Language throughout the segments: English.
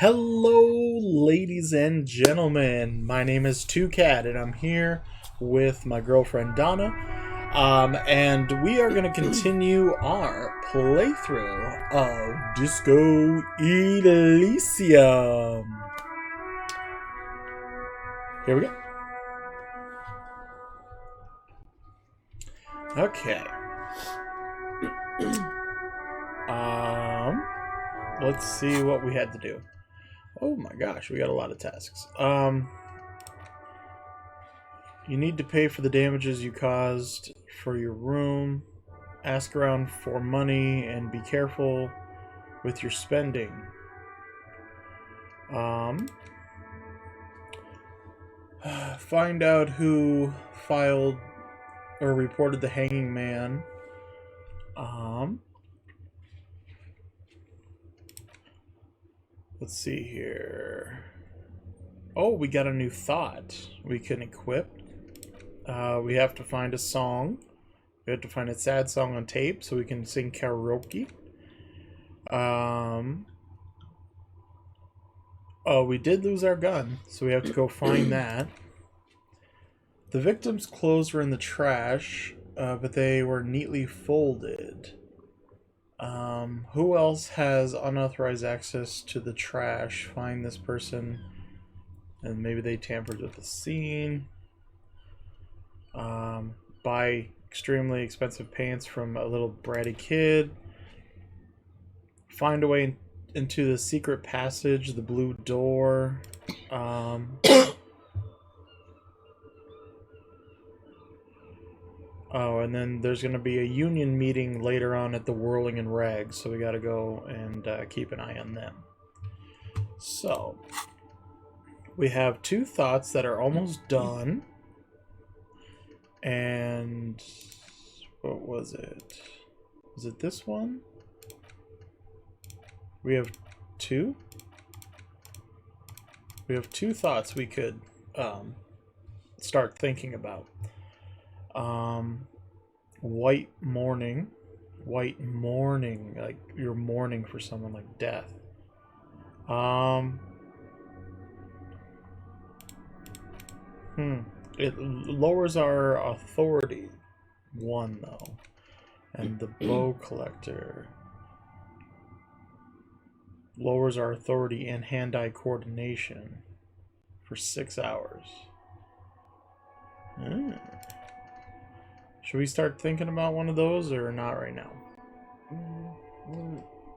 Hello, ladies and gentlemen. My name is Tucat, and I'm here with my girlfriend Donna. And we are going to continue our playthrough of Disco Elysium. Here we go. Okay. Let's see what we had to do. Oh my gosh, we got a lot of tasks. You need to pay for the damages you caused for your room. Ask around for money and be careful with your spending. Find out who filed or reported the hanging man. Let's see here. Oh, we got a new thought we can equip. We have to find a song. We have to find a sad song on tape so we can sing karaoke. Oh, we did lose our gun, so we have to go find that. The victim's clothes were in the trash, but they were neatly folded. Who else has unauthorized access to the trash? Find this person, and maybe they tampered with the scene. Buy extremely expensive pants from a little bratty kid. Find a way into the secret passage, the blue door. Oh, and then there's going to be a union meeting later on at the Whirling in Rags, so we got to go and keep an eye on them. So, we have two thoughts that are almost done. And what was it? Was it this one? We have two? We have two thoughts we could start thinking about. White mourning, like you're mourning for someone like death. It lowers our authority one though, and the bow collector lowers our authority and hand-eye coordination for 6 hours. Should we start thinking about one of those or not right now?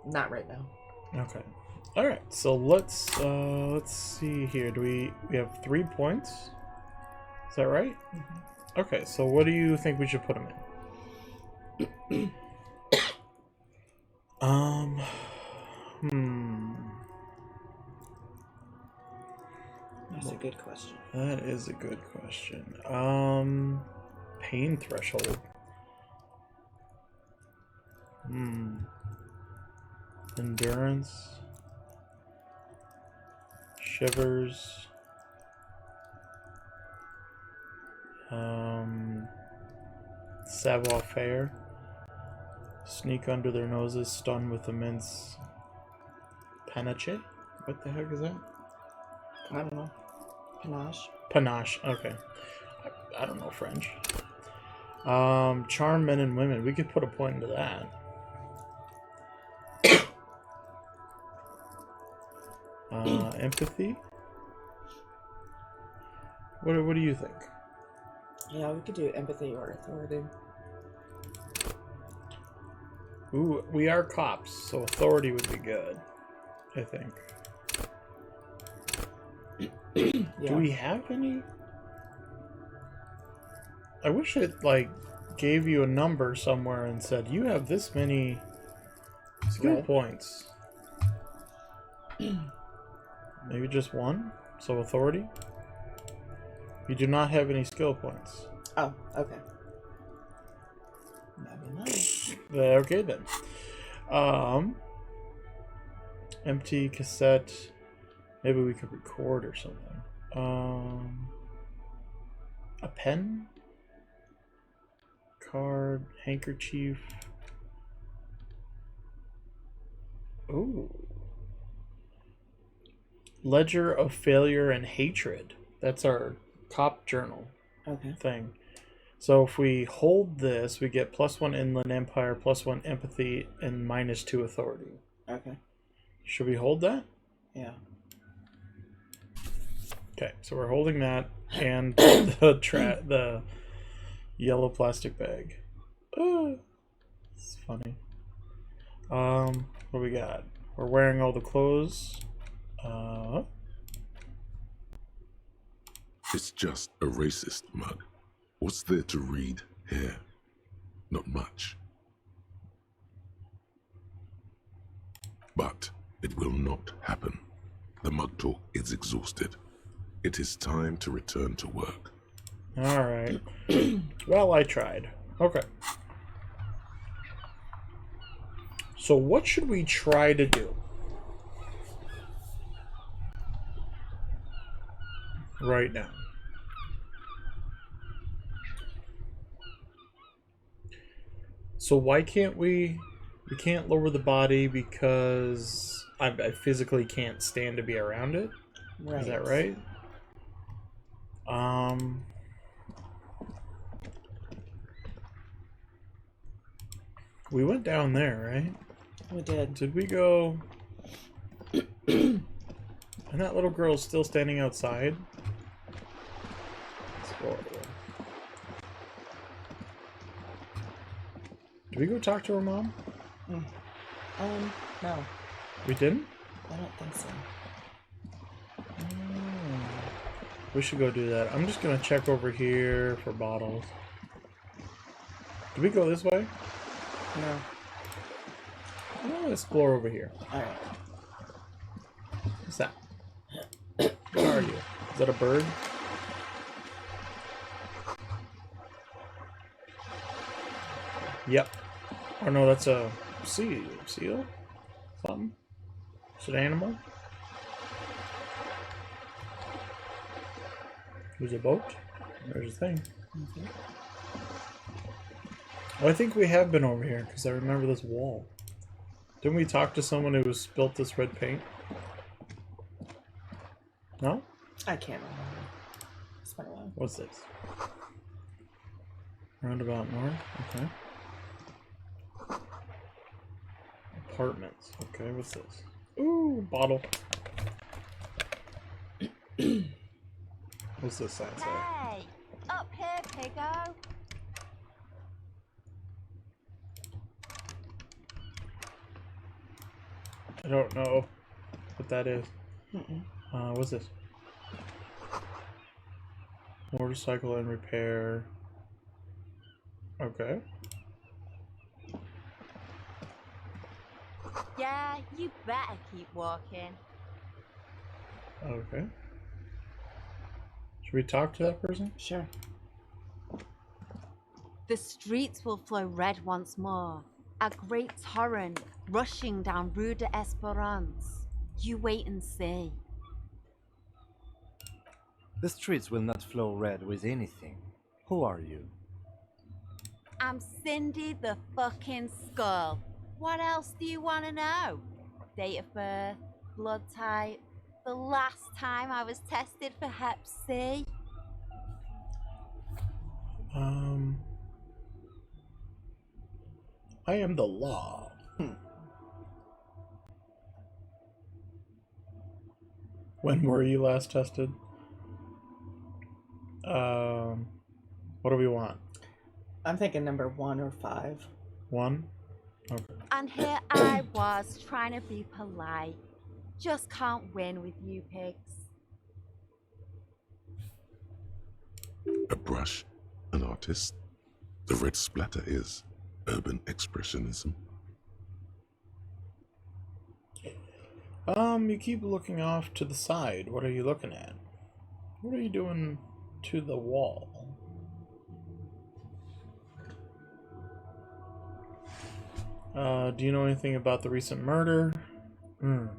Not right now. Okay. All right. So let's see here. Do we have 3 points? Is that right? Mm-hmm. Okay. So what do you think we should put them in? That's a good question. That is a good question. Pain threshold. Endurance. Shivers. Savoir-faire. Sneak under their noses, stun with immense panache? What the heck is that? I don't know. Panache. Panache, okay. I don't know French. Charm men and women. We could put a point into that. Empathy. What do you think? Yeah, we could do empathy or authority. Ooh, we are cops, so authority would be good, I think. Yeah. Do we have any? I wish it, like, gave you a number somewhere and said, you have this many skill points. Maybe just one? So authority? You do not have any skill points. Oh, okay. That'd be nice. Okay, then. Empty cassette. Maybe we could record or something. A pen? Card, handkerchief. Ooh. Ledger of Failure and Hatred. That's our cop journal Okay. thing. So if we hold this, we get +1 Inland Empire, +1 Empathy, and -2 Authority. Okay. Should we hold that? Yeah. Okay, so we're holding that and the yellow plastic bag. It's funny. What do we got? We're wearing all the clothes. It's just a racist mug. What's there to read here? Not much. But it will not happen. The mug talk is exhausted. It is time to return to work. All right. Well, I tried. Okay. So what should we try to do? Right now. So why can't we can't lower the body because I physically can't stand to be around it? Right. Is that right? We went down there, right? We did. Did we go? And that little girl's still standing outside. Let's go over there. Did we go talk to her mom? No. We didn't? I don't think so. We should go do that. I'm just gonna check over here for bottles. Did we go this way? No. I'll explore over here. Alright. What's that? Where are you? Is that a bird? Yep. Oh no, that's a seal? Something? Is it an animal? There's a boat. There's a thing. Oh, I think we have been over here because I remember this wall. Didn't we talk to someone who spilt this red paint? No? I can't remember. It's been a while. What's this? Roundabout North? Okay. Apartments. Okay, what's this? Ooh, bottle. What's this sign say? Hey, up here, piggo. I don't know what that is. What's this? Motorcycle and repair. Okay. Yeah, you better keep walking. Okay. Should we talk to that person? Sure. The streets will flow red once more. A great torrent rushing down Rue de Esperance. You wait and see. The streets will not flow red with anything. Who are you? I'm Cindy the fucking Skull. What else do you want to know? Date of birth, blood type, the last time I was tested for Hep C. I am the law. When were you last tested? What do we want? I'm thinking number 1 or 5. 1? Okay. And here I was trying to be polite. Just can't win with you pigs. A brush, an artist. The red splatter is urban expressionism. You keep looking off to the side. What are you looking at? What are you doing to the wall? Do you know anything about the recent murder? What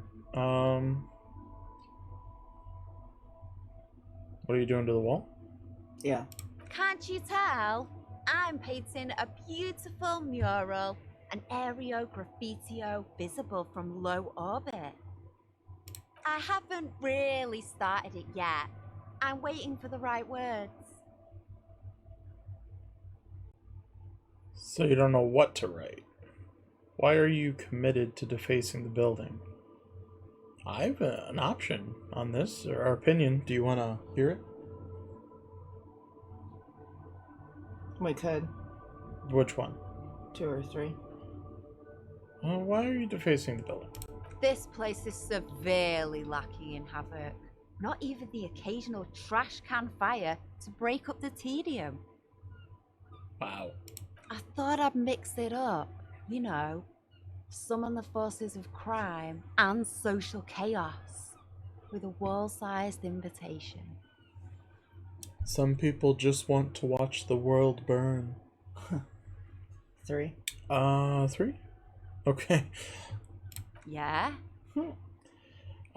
are you doing to the wall? Yeah. Can't you tell? I'm painting a beautiful mural, an aereo graffitio visible from low orbit. I haven't really started it yet. I'm waiting for the right words. So you don't know what to write. Why are you committed to defacing the building? I have an option on this, or our opinion. Do you want to hear it? We could. Which one? 2 or 3. Why are you defacing the building? This place is severely lacking in havoc. Not even the occasional trash can fire to break up the tedium. Wow. I thought I'd mix it up, you know, summon the forces of crime and social chaos with a wall-sized invitation. Some people just want to watch the world burn. 3. 3? Okay. Yeah?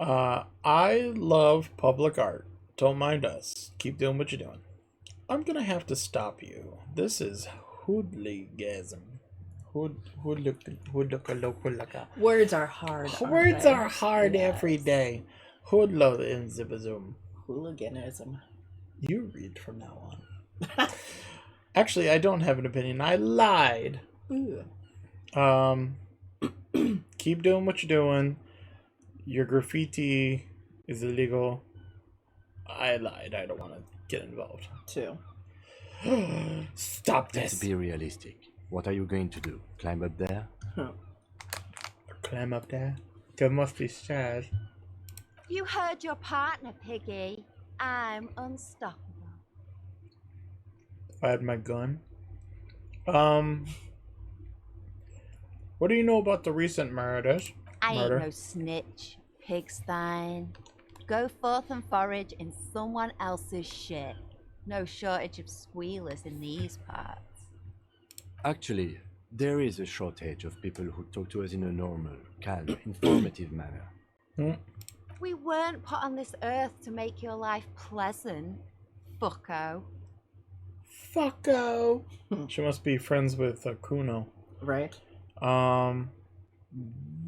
I love public art. Don't mind us. Keep doing what you're doing. I'm gonna have to stop you. This is hoodlygasm. Hoodlookalookalooka. Words are hard. Words are hard Yes. every day. Hoodlo in zibazum. Hooliganism. You read from now on. Actually, I don't have an opinion. I lied. Ooh. Keep doing what you're doing. Your graffiti is illegal. I lied. I don't want to get involved. 2. Stop Let's this. be realistic. What are you going to do? Climb up there? Climb up there. There must be stairs. You heard your partner, Piggy. I'm unstoppable. If I had my gun. What do you know about the recent murders? I Murder. ain't no snitch, Pigstein. Go forth and forage in someone else's shit. No shortage of squealers in these parts. Actually, there is a shortage of people who talk to us in a normal, calm, informative manner. We weren't put on this earth to make your life pleasant, fucko. Fucko. She must be friends with Kuno. Right?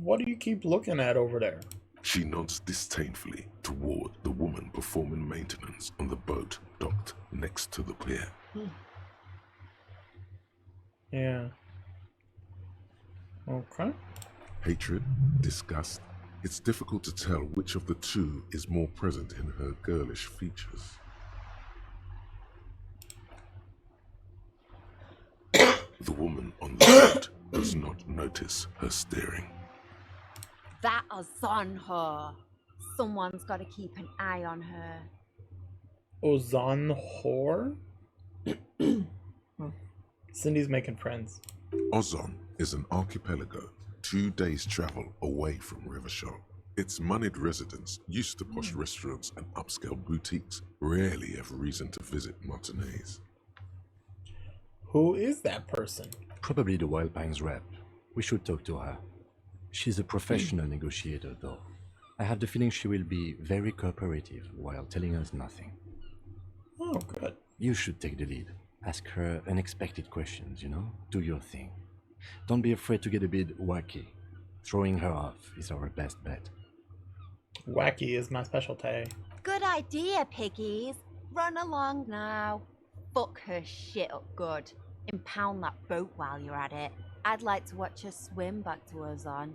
What do you keep looking at over there? She nods disdainfully toward the woman performing maintenance on the boat docked next to the pier. Yeah. Okay. Hatred, disgust. It's difficult to tell which of the two is more present in her girlish features. The woman on the boat does not notice her staring. That is on her. Someone's got to keep an eye on her. Ozan whore? Cindy's making friends. Ozon is an archipelago 2 days' travel away from Rivershore. Its moneyed residents, used to posh restaurants and upscale boutiques, rarely have reason to visit Martinez. Who is that person? Probably the Wild Pines rep. We should talk to her. She's a professional negotiator, though. I have the feeling she will be very cooperative while telling us nothing. Oh, good. You should take the lead. Ask her unexpected questions, you know? Do your thing. Don't be afraid to get a bit wacky. Throwing her off is our best bet. Wacky is my specialty. Good idea, piggies. Run along now. Fuck her shit up good. Impound that boat while you're at it. I'd like to watch her swim back to Ozon.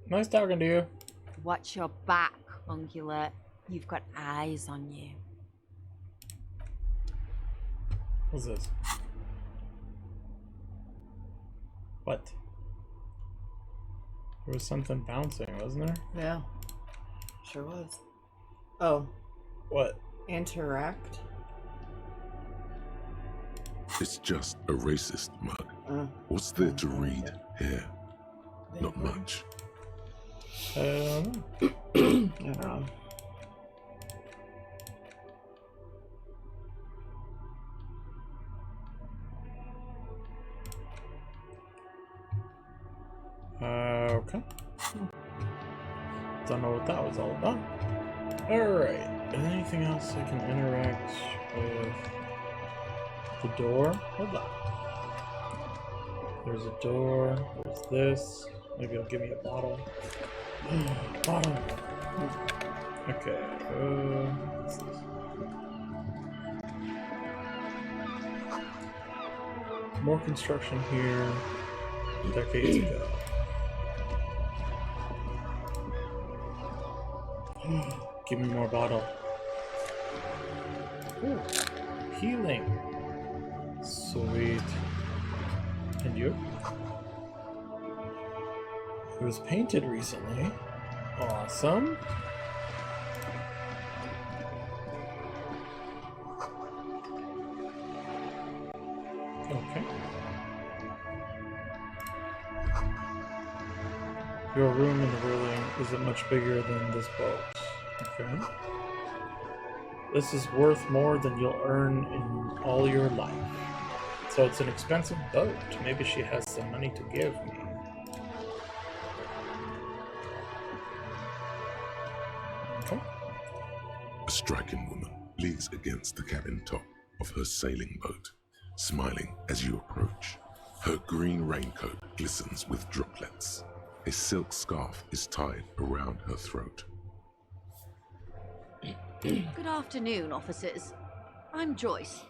Nice talking to you. Watch your back, Ungulate. You've got eyes on you. What's this? What? There was something bouncing, wasn't there? Yeah. Sure was. Oh. What? Interact? It's just a racist mug. What's there to read here? Not much. I don't know. I don't know. Okay. Don't know what that was all about. Alright. Anything else I can interact with? The door? Hold on. There's a door. There's this. Maybe he'll give me a bottle. Bottle. Okay. What's this? More construction here. Decades ago. Give me more bottle. Ooh, healing. Sweet. And you? It was painted recently. Awesome. Okay. Your room in the ruling isn't much bigger than this boat. Okay. This is worth more than you'll earn in all your life. So it's an expensive boat. Maybe she has some money to give me. Okay. A striking woman leans against the cabin top of her sailing boat, smiling as you approach. Her green raincoat glistens with droplets. A silk scarf is tied around her throat. Good afternoon, officers. I'm Joyce.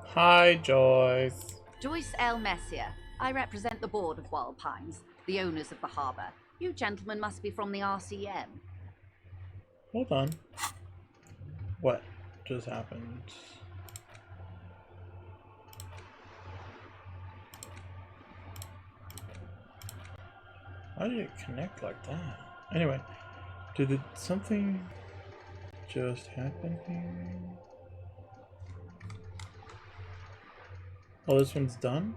Hi, Joyce. Joyce L. Messier. I represent the board of Wild Pines, the owners of the harbour. You gentlemen must be from the RCM. Hold on. What just happened? Why did it connect like that? Anyway, did something just happen here? Oh, this one's done?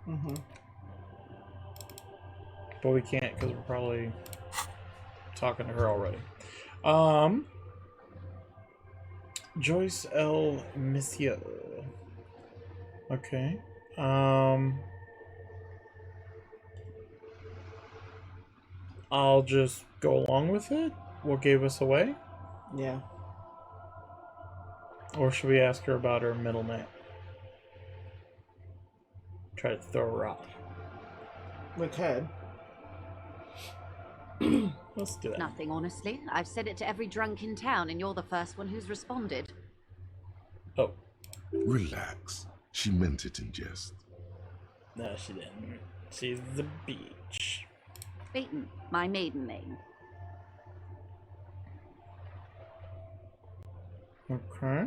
Mm-hmm. But we can't because we're probably talking to her already. Joyce L. Monsieur. Okay. I'll just go along with it. What gave us away? Yeah. Or should we ask her about her middle name? Try to throw her off. We could. Let's do that. Nothing, honestly. I've said it to every drunk in town, and you're the first one who's responded. Oh. Relax. She meant it in jest. No, she didn't. She's the beach. Beaton, my maiden name. Okay.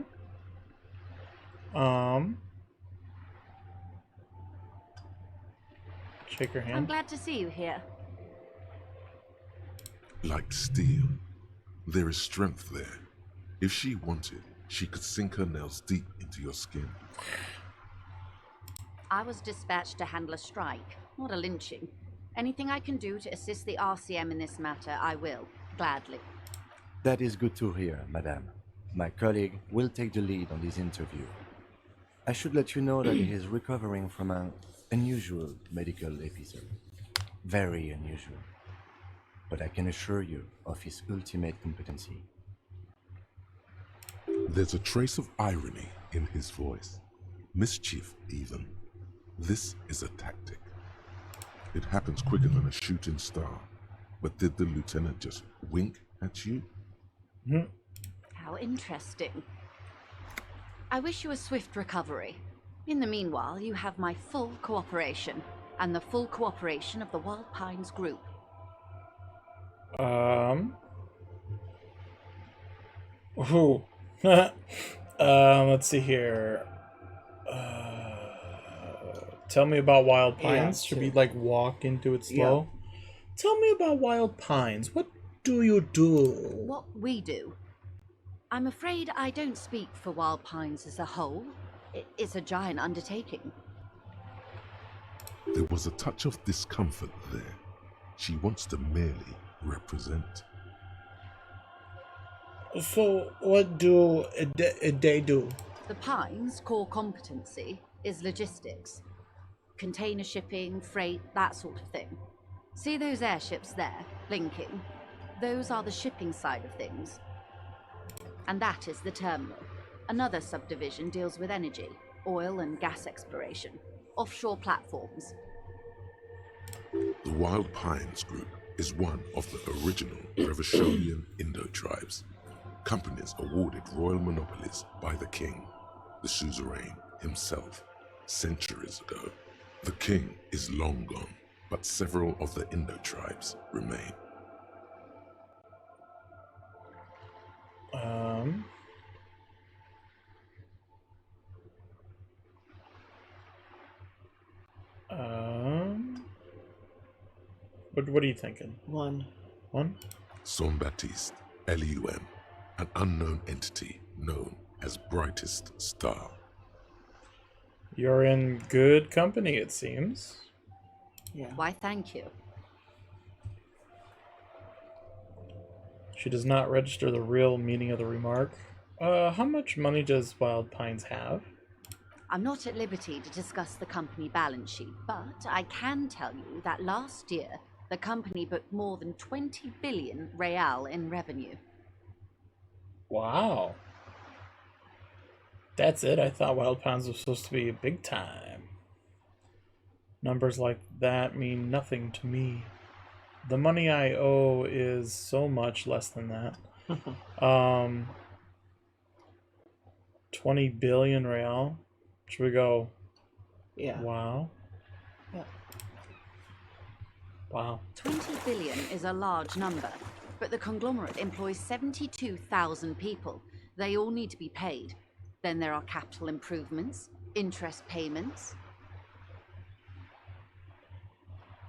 Shake her I'm hand. glad to see you here. Like steel, there is strength there. If she wanted, she could sink her nails deep into your skin. I was dispatched to handle a strike, not a lynching. Anything I can do to assist the RCM in this matter, I will, gladly. That is good to hear, madame. My colleague will take the lead on this interview. I should let you know that he is recovering from an unusual medical episode. Very unusual. But I can assure you of his ultimate competency. There's a trace of irony in his voice. Mischief, even. This is a tactic. It happens quicker than a shooting star. But did the lieutenant just wink at you? How interesting. I wish you a swift recovery. In the meanwhile, you have my full cooperation, and the full cooperation of the Wild Pines group. Ooh. Let's see here. Tell me about Wild Pines. Yeah, Should sure. we like walk into it slow? Tell me about Wild Pines. What do you do? What we do. I'm afraid I don't speak for Wild Pines as a whole. It's a giant undertaking. There was a touch of discomfort there. She wants to merely represent. So, what do they do? The Pines' core competency is logistics. Container shipping, freight, that sort of thing. See those airships there, blinking? Those are the shipping side of things. And that is the terminal. Another subdivision deals with energy, oil and gas exploration, offshore platforms. The Wild Pines Group is one of the original Revacholian Indo-tribes. Companies awarded royal monopolies by the king, the suzerain himself, centuries ago. The king is long gone, but several of the Indo-tribes remain. What are you thinking? One. One? Saint-Baptiste, Elysium, an unknown entity known as Brightest Star. You're in good company, it seems. Yeah. Why, thank you. She does not register the real meaning of the remark. How much money does Wild Pines have? I'm not at liberty to discuss the company balance sheet, but I can tell you that last year, the company booked more than 20 billion real in revenue. Wow. That's it? I thought Wild Pines was supposed to be big time. Numbers like that mean nothing to me. The money I owe is so much less than that. 20 billion real. Should we go? Yeah. Wow. Yeah. Wow. 20 billion is a large number, but the conglomerate employs 72,000 people. They all need to be paid. Then there are capital improvements, interest payments.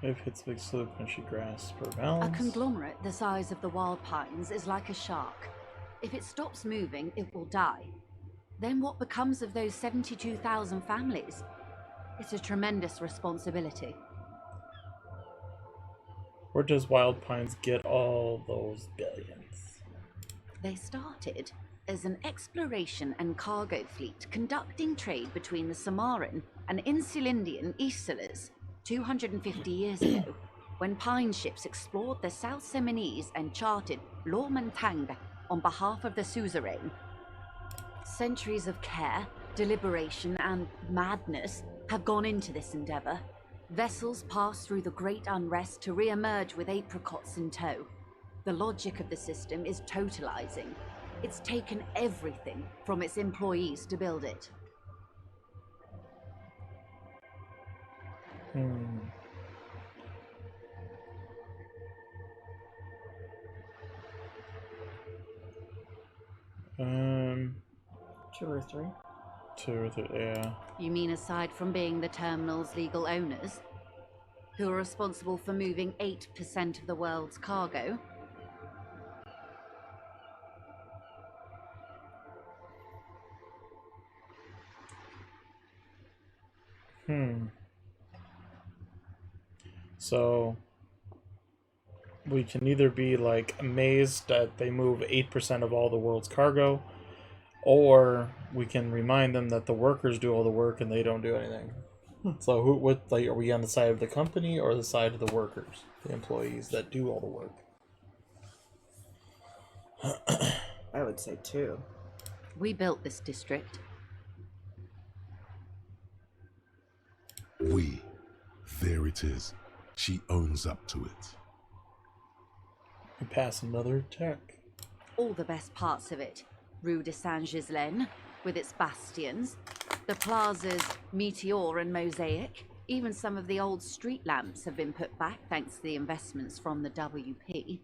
If hits a big sloop and she grasps her A balance. conglomerate the size of the Wild Pines is like a shark. If it stops moving, it will die. Then what becomes of those 72,000 families? It's a tremendous responsibility. Where does Wild Pines get all those billions? They started as an exploration and cargo fleet conducting trade between the Samaran and Insulindian Isolas 250 years ago, when Pine ships explored the South Seminese and charted Lomantang on behalf of the suzerain. Centuries of care, deliberation, and madness have gone into this endeavor. Vessels pass through the great unrest to re-emerge with apricots in tow. The logic of the system is totalizing. It's taken everything from its employees to build it. Two or three. Yeah. You mean aside from being the terminal's legal owners, who are responsible for moving 8% of the world's cargo? So we can either be like amazed that they move 8% of all the world's cargo, or we can remind them that the workers do all the work and they don't do anything. So are we on the side of the company or the side of the workers, the employees that do all the work? I would say two. We built this district. There it is. She owns up to it. We pass another tech. All the best parts of it. Rue de Saint-Ghislain, with its bastions, the plazas Meteor and Mosaic. Even some of the old street lamps have been put back thanks to the investments from the WP.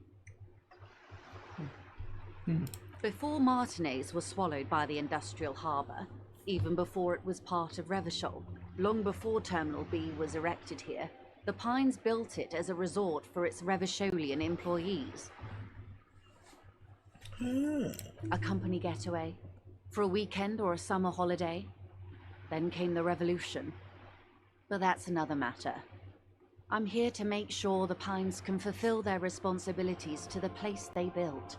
Before Martinez was swallowed by the industrial harbour, even before it was part of Revachol, long before Terminal B was erected here, the Pines built it as a resort for its Revacholian employees. A company getaway, for a weekend or a summer holiday. Then came the revolution. But that's another matter. I'm here to make sure the Pines can fulfill their responsibilities to the place they built.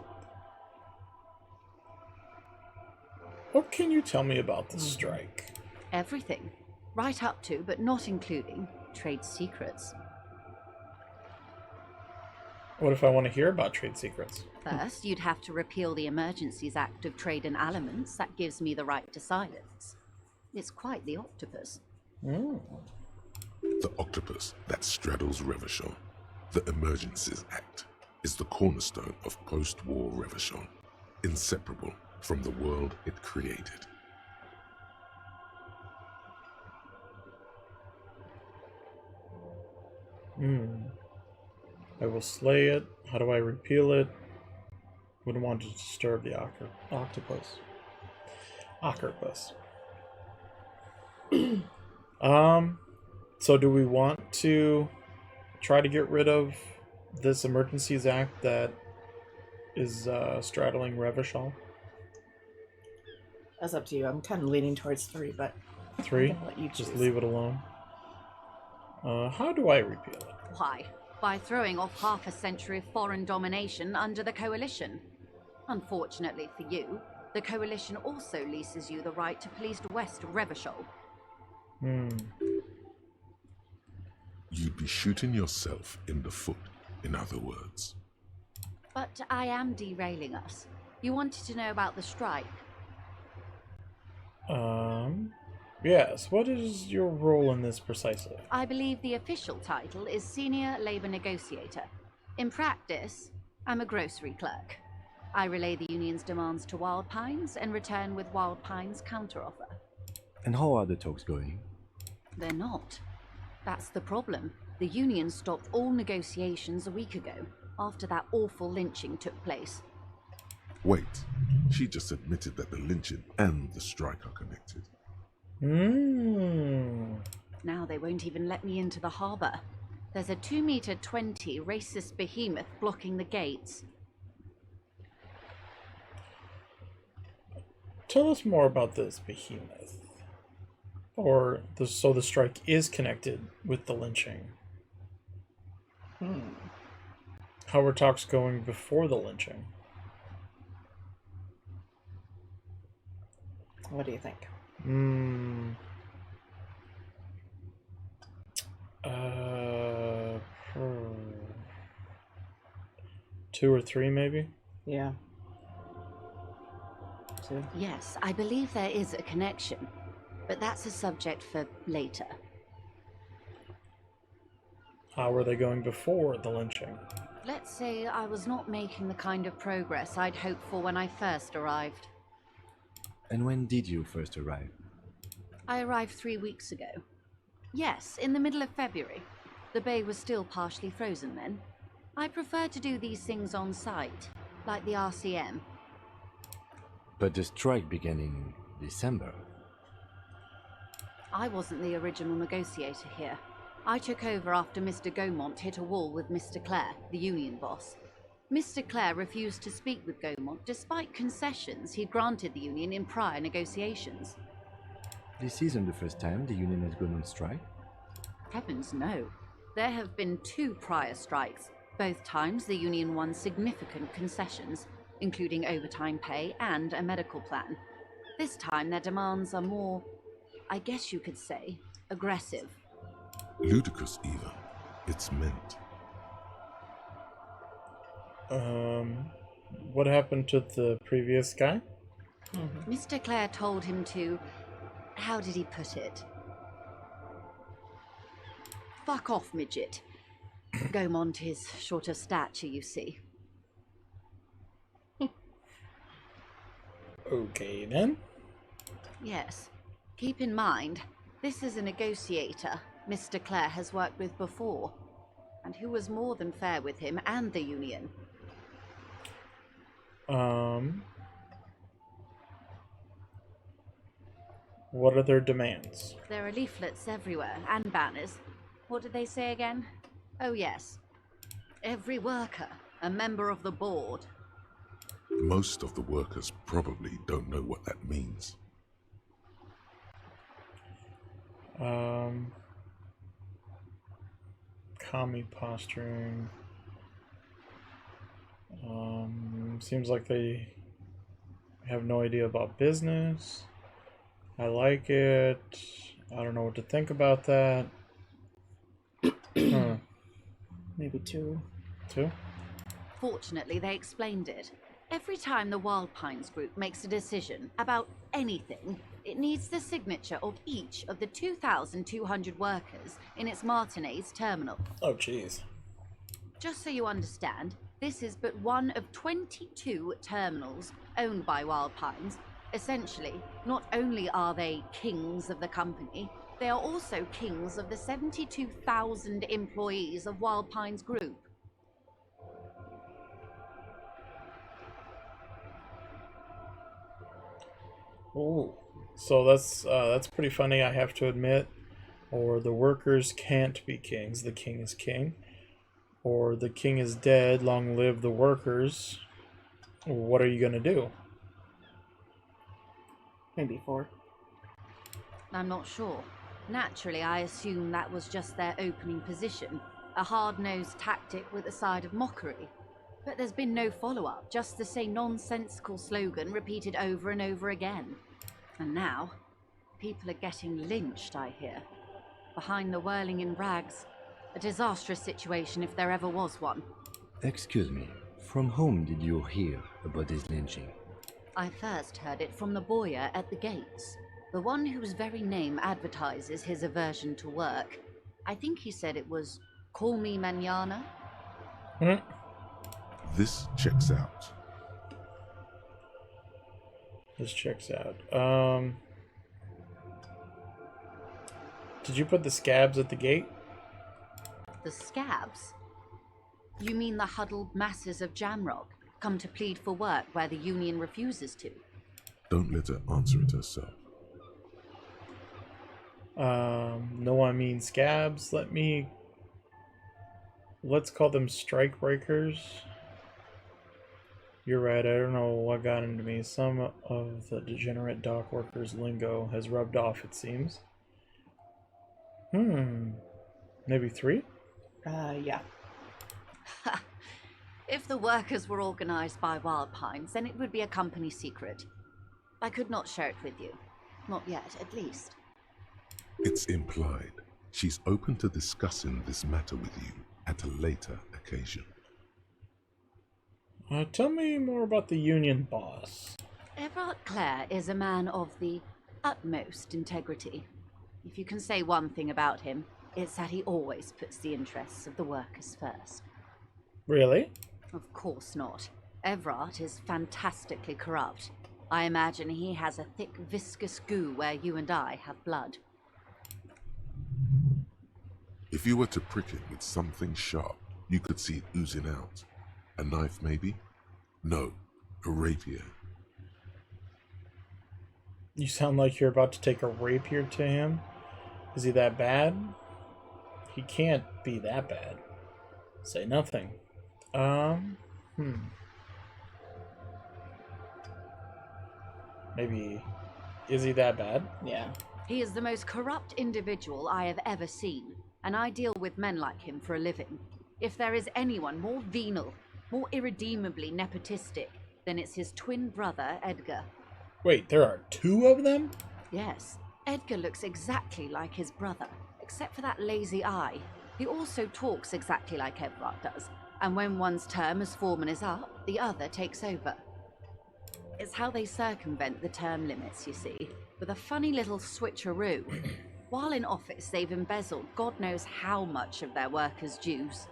What can you tell me about the strike? Everything. Right up to, but not including, trade secrets. What if I want to hear about trade secrets? First, you'd have to repeal the Emergencies Act of Trade and Aliments. That gives me the right to silence. It's quite the octopus. The octopus that straddles Revachol, the Emergencies Act, is the cornerstone of post-war Revachol, inseparable from the world it created. I will slay it. How do I repeal it? Wouldn't want to disturb the octopus. Octopus. So do we want to try to get rid of this Emergencies Act that is straddling Revachol? That's up to you. I'm kind of leaning towards 3, but 3? I'm gonna let you Just choose. leave it alone. How do I repeal it? Why? By throwing off half a century of foreign domination under the Coalition. Unfortunately for you, the Coalition also leases you the right to police West Revachol. You'd be shooting yourself in the foot, in other words. But I am derailing us. You wanted to know about the strike. Yes, what is your role in this precisely? I believe the official title is Senior Labor Negotiator. In practice, I'm a grocery clerk. I relay the union's demands to Wild Pines and return with Wild Pines' counteroffer. And how are the talks going? They're not. That's the problem. The union stopped all negotiations a week ago, after that awful lynching took place. Wait, she just admitted that the lynching and the strike are connected. Now they won't even let me into the harbour. There's a 2-meter 20 racist behemoth blocking the gates. Tell us more about this behemoth. So the strike is connected with the lynching. How were talks going before the lynching? What do you think? 2 or 3 maybe? Yeah. 2. Yes, I believe there is a connection, but that's a subject for later. How were they going before the lynching? Let's say I was not making the kind of progress I'd hoped for when I first arrived. And when did you first arrive? I arrived 3 weeks ago. Yes, in the middle of February. The bay was still partially frozen then. I prefer to do these things on site, like the RCM. But the strike began in December. I wasn't the original negotiator here. I took over after Mr. Gaumont hit a wall with Mr. Clare, the union boss. Mr. Clare refused to speak with Gaumont despite concessions he'd granted the union in prior negotiations. This isn't the first time the union has gone on strike. Heavens no. There have been 2 prior strikes. Both times the union won significant concessions, including overtime pay and a medical plan. This time their demands are more, I guess you could say, aggressive. Ludicrous even. It's meant. What happened to the previous guy? Mr. Clare told him to, how did he put it? Fuck off, midget. Gaumont is short of stature, you see. Okay then. Yes. Keep in mind, this is a negotiator Mr. Clare has worked with before, and who was more than fair with him and the union. What are their demands? There are leaflets everywhere, and banners. What did they say again? Oh yes. Every worker, a member of the board. Most of the workers probably don't know what that means. Commie posturing. Seems like they have no idea about business. I like it. I don't know what to think about that. Maybe 2. 2? Fortunately, they explained it. Every time the Wild Pines Group makes a decision about anything, it needs the signature of each of the 2,200 workers in its Martinez terminal. Oh, jeez. Just so you understand, this is but one of 22 terminals owned by Wild Pines. Essentially, not only are they kings of the company, they are also kings of the 72,000 employees of Wild Pines Group. Ooh. So that's pretty funny, I have to admit. Or the workers can't be kings, the king is king. Or the king is dead, long live the workers. What are you gonna do? Maybe 4. I'm not sure. Naturally, I assume that was just their opening position, a hard-nosed tactic with a side of mockery. But there's been no follow-up, just the same nonsensical slogan repeated over and over again. And now, people are getting lynched, I hear. Behind the whirling in rags. A disastrous situation if there ever was one. Excuse me, from whom did you hear about this lynching? I first heard it from the bowyer at the gates. The one whose very name advertises his aversion to work. I think he said it was, "Call me mañana." This checks out. This checks out. Did you put the scabs at the gate? The scabs? You mean the huddled masses of Jamrock, come to plead for work where the union refuses to? Don't let her answer it herself. No, I mean scabs. Let's call them strike breakers. You're right, I don't know what got into me. Some of the degenerate dock workers' lingo has rubbed off, it seems. Maybe 3? Yeah. If the workers were organized by Wild Pines, then it would be a company secret. I could not share it with you. Not yet, at least. It's implied. She's open to discussing this matter with you at a later occasion. Tell me more about the union boss. Everard Clare is a man of the utmost integrity. If you can say one thing about him, it's that he always puts the interests of the workers first. Really? Of course not. Everard is fantastically corrupt. I imagine he has a thick, viscous goo where you and I have blood. If you were to prick him with something sharp, you could see it oozing out. A knife, maybe? No, a rapier. You sound like you're about to take a rapier to him. Is he that bad? He can't be that bad. Say nothing. Maybe... Is he that bad? Yeah. He is the most corrupt individual I have ever seen, and I deal with men like him for a living. If there is anyone more venal, more irredeemably nepotistic, then it's his twin brother, Edgar. Wait, there are 2 of them? Yes, Edgar looks exactly like his brother, except for that lazy eye. He also talks exactly like Everard does, and when one's term as foreman is up, the other takes over. It's how they circumvent the term limits, you see, with a funny little switcheroo. While in office, they've embezzled God knows how much of their workers' dues.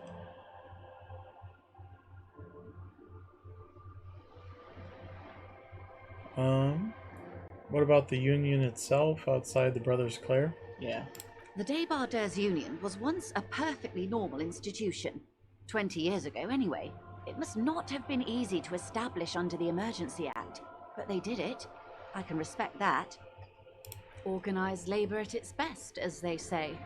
What about the union itself outside the Brothers Clare? Yeah. The Debarders Union was once a perfectly normal institution. 20 years ago, anyway. It must not have been easy to establish under the Emergency Act, but they did it. I can respect that. Organized labor at its best, as they say.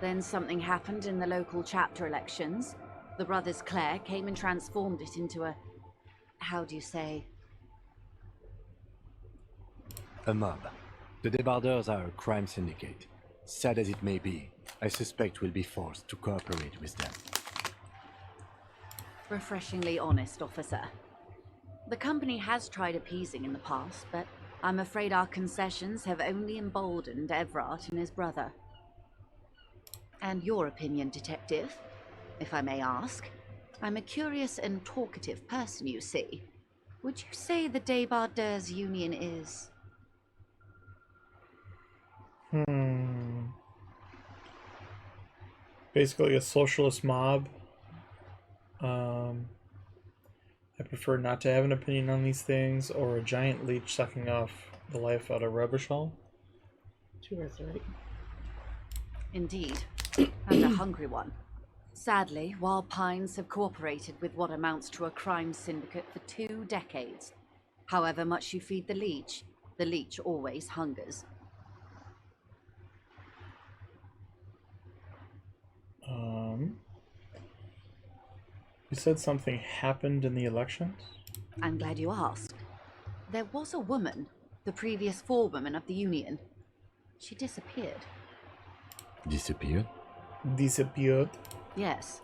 Then something happened in the local chapter elections. The Brothers Clare came and transformed it into a... how do you say? A mob. The Debarders are a crime syndicate. Sad as it may be, I suspect we'll be forced to cooperate with them. Refreshingly honest, officer. The company has tried appeasing in the past, but I'm afraid our concessions have only emboldened Everard and his brother. And your opinion, detective, if I may ask? I'm a curious and talkative person, you see. Would you say the Débardeurs Union is... Basically a socialist mob. I prefer not to have an opinion on these things, or a giant leech sucking off the life out of Rubbershall. Two is right. Indeed, and a hungry one. Sadly, Wild Pines have cooperated with what amounts to a crime syndicate for 2 decades. However much you feed the leech always hungers. You said something happened in the elections? I'm glad you asked. There was a woman, the previous forewoman of the Union. She disappeared. Disappeared? Disappeared. Yes.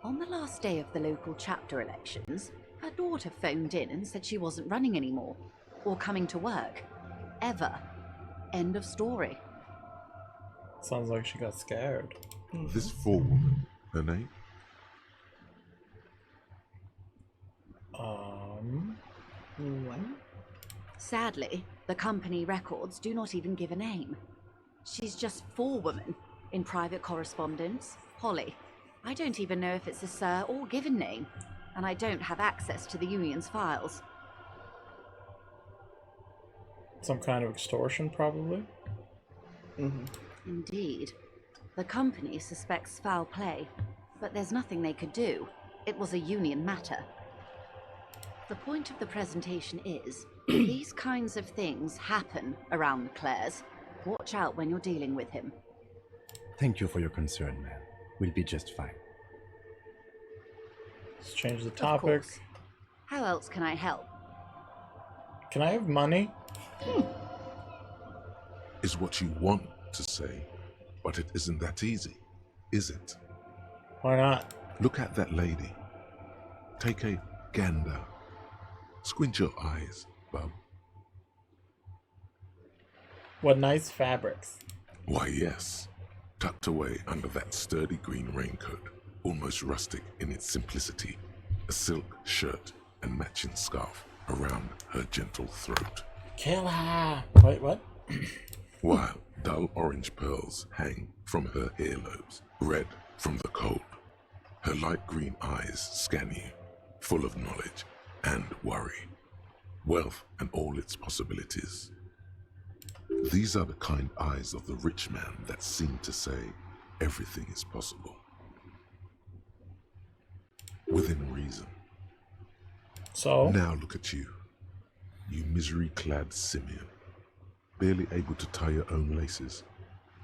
On the last day of the local chapter elections, her daughter phoned in and said she wasn't running anymore, or coming to work. Ever. End of story. Sounds like she got scared. This forewoman, her name? What? Sadly, the company records do not even give a name. She's just forewoman in private correspondence, Holly. I don't even know if it's a sir or given name, and I don't have access to the Union's files. Some kind of extortion, probably? Indeed. The company suspects foul play, but there's nothing they could do. It was a Union matter. The point of the presentation is, these kinds of things happen around the Clares. Watch out when you're dealing with him. Thank you for your concern, ma'am. We'll be just fine. Let's change the Of topic. course. How else can I help? Can I have money? Is what you want to say, but it isn't that easy, is it? Why not? Look at that lady. Take a gander. Squint your eyes, bub. What nice fabrics. Why, yes. Tucked away under that sturdy green raincoat, almost rustic in its simplicity, a silk shirt and matching scarf around her gentle throat. Kill her! Wait, what? While dull orange pearls hang from her earlobes, red from the cold. Her light green eyes scan you, full of knowledge and worry, wealth and all its possibilities. These are the kind eyes of the rich man that seem to say everything is possible. Within reason. So? Now look at you, you misery-clad simian, barely able to tie your own laces.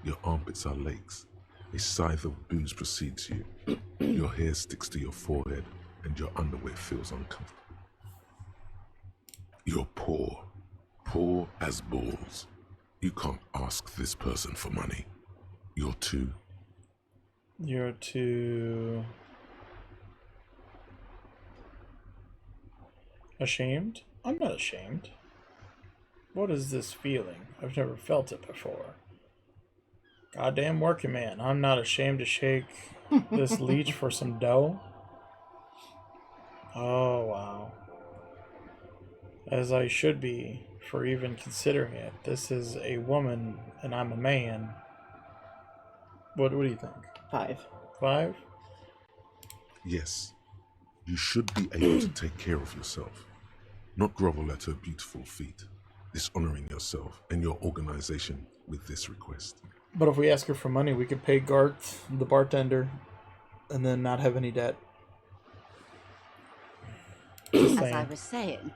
Your armpits are lakes. A scythe of booze precedes you. Your hair sticks to your forehead, and your underwear feels uncomfortable. You're poor as balls. You can't ask this person for money. You're too... You're too... ashamed? I'm not ashamed. What is this feeling? I've never felt it before. Goddamn working man. I'm not ashamed to shake this leech for some dough. Oh, wow. As I should be for even considering it. This is a woman and I'm a man. What do you think? 5. 5? Yes, you should be able to take care of yourself, not grovel at her beautiful feet, dishonoring yourself and your organization with this request. But if we ask her for money, we could pay Garth, the bartender, and then not have any debt. Just As I saying. was saying,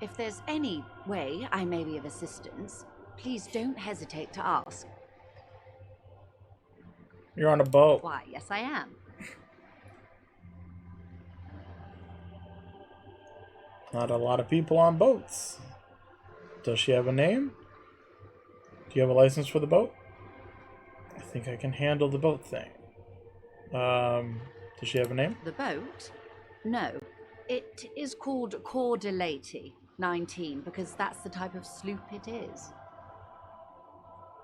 if there's any way I may be of assistance, please don't hesitate to ask. You're on a boat. Why, yes I am. Not a lot of people on boats. Does she have a name? Do you have a license for the boat? I think I can handle the boat thing. Does she have a name? The boat? No. It is called Cordelati 19 because that's the type of sloop it is.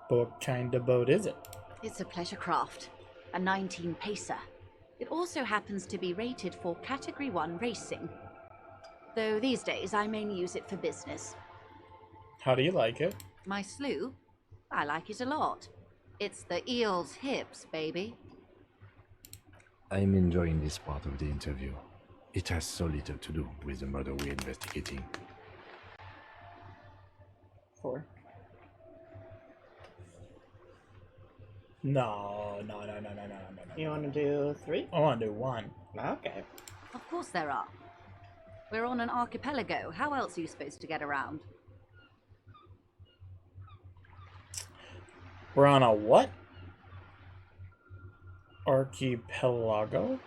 What kind of boat is it? It's a pleasure craft, a 19 pacer. It also happens to be rated for Category 1 racing. though these days I mainly use it for business. How do you like it? My slough? I like it a lot. It's the eel's hips, baby. I'm enjoying this part of the interview. It has so little to do with the murder we're investigating. 4. No. You want to do 3? I want to do 1. Okay. Of course there are. We're on an archipelago. How else are you supposed to get around? We're on a what? Archipelago?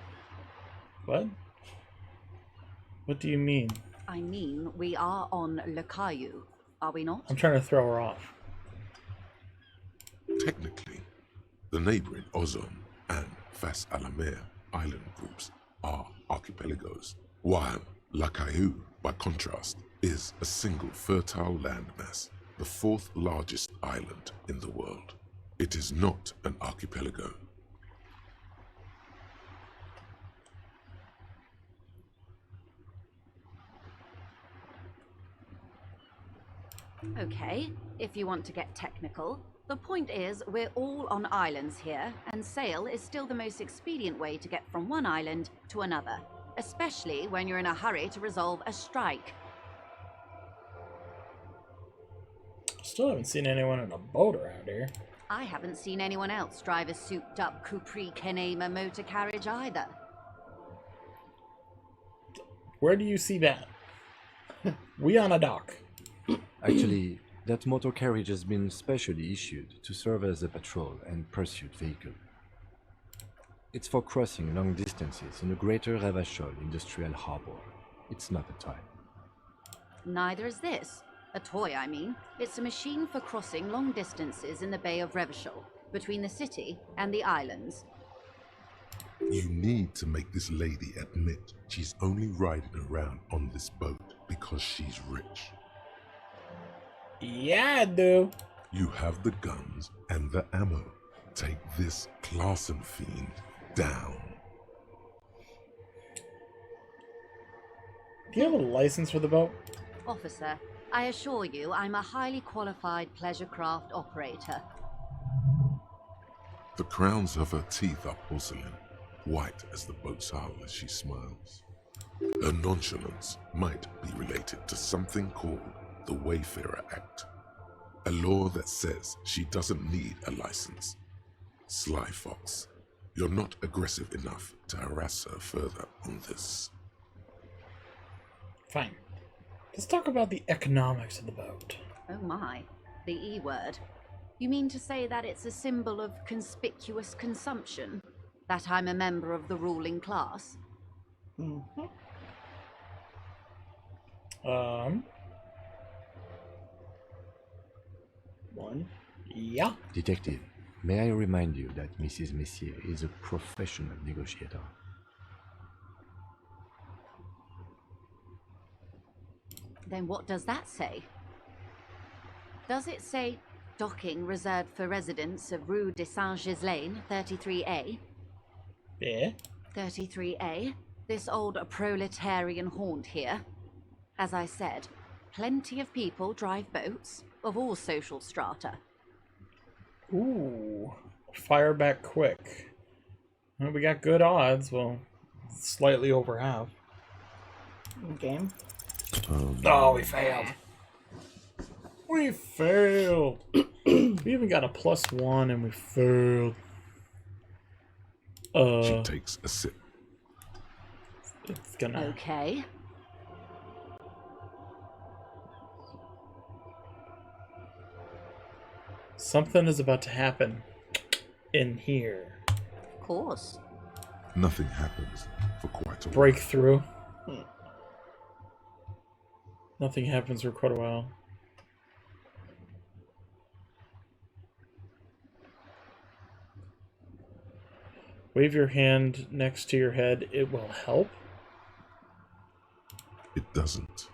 What? What do you mean? I mean, we are on Le Caillou, are we not? I'm trying to throw her off. Technically, the neighboring Ozone and Fas Alamer island groups are archipelagos, while La Caillou, by contrast, is a single fertile landmass, the 4th largest island in the world. It is not an archipelago. Okay, if you want to get technical, the point is we're all on islands here, and sail is still the most expedient way to get from one island to another, especially when you're in a hurry to resolve a strike. Still haven't seen anyone in a boat around here. I haven't seen anyone else drive a souped-up Capri Kenema motor carriage either. Where do you see that? We on a dock. Actually, that motor carriage has been specially issued to serve as a patrol and pursuit vehicle. It's for crossing long distances in the greater Ravachol industrial harbor. It's not a toy. Neither is this. A toy, I mean. It's a machine for crossing long distances in the Bay of Revachol, between the city and the islands. You need to make this lady admit she's only riding around on this boat because she's rich. Yeah, I do. You have the guns and the ammo. Take this Clausen fiend down. Do you have a license for the boat? Officer, I assure you I'm a highly qualified pleasure craft operator. The crowns of her teeth are porcelain, white as the boat's hull as she smiles. Her nonchalance might be related to something called the Wayfarer Act, a law that says she doesn't need a license. Sly Fox, you're not aggressive enough to harass her further on this. Fine. Let's talk about the economics of the boat. Oh my, the E word. You mean to say that it's a symbol of conspicuous consumption? That I'm a member of the ruling class? Mm-hmm. One. Yeah. Detective, may I remind you that Mrs. Messier is a professional negotiator. Then what does that say? Does it say docking reserved for residents of Rue de Saint-Ghislain, 33A? Yeah. 33A, this old proletarian haunt here. As I said, plenty of people drive boats, of all social strata. Ooh. Fire back quick. Well, we got good odds. Well, slightly over half. Game. Oh, we failed. We failed. We even got a +1 and we failed. She takes a sip. It's gonna... Okay. Something is about to happen in here. Of course. Nothing happens for quite a while. Breakthrough. Nothing happens for quite a while. Wave your hand next to your head. It will help. It doesn't.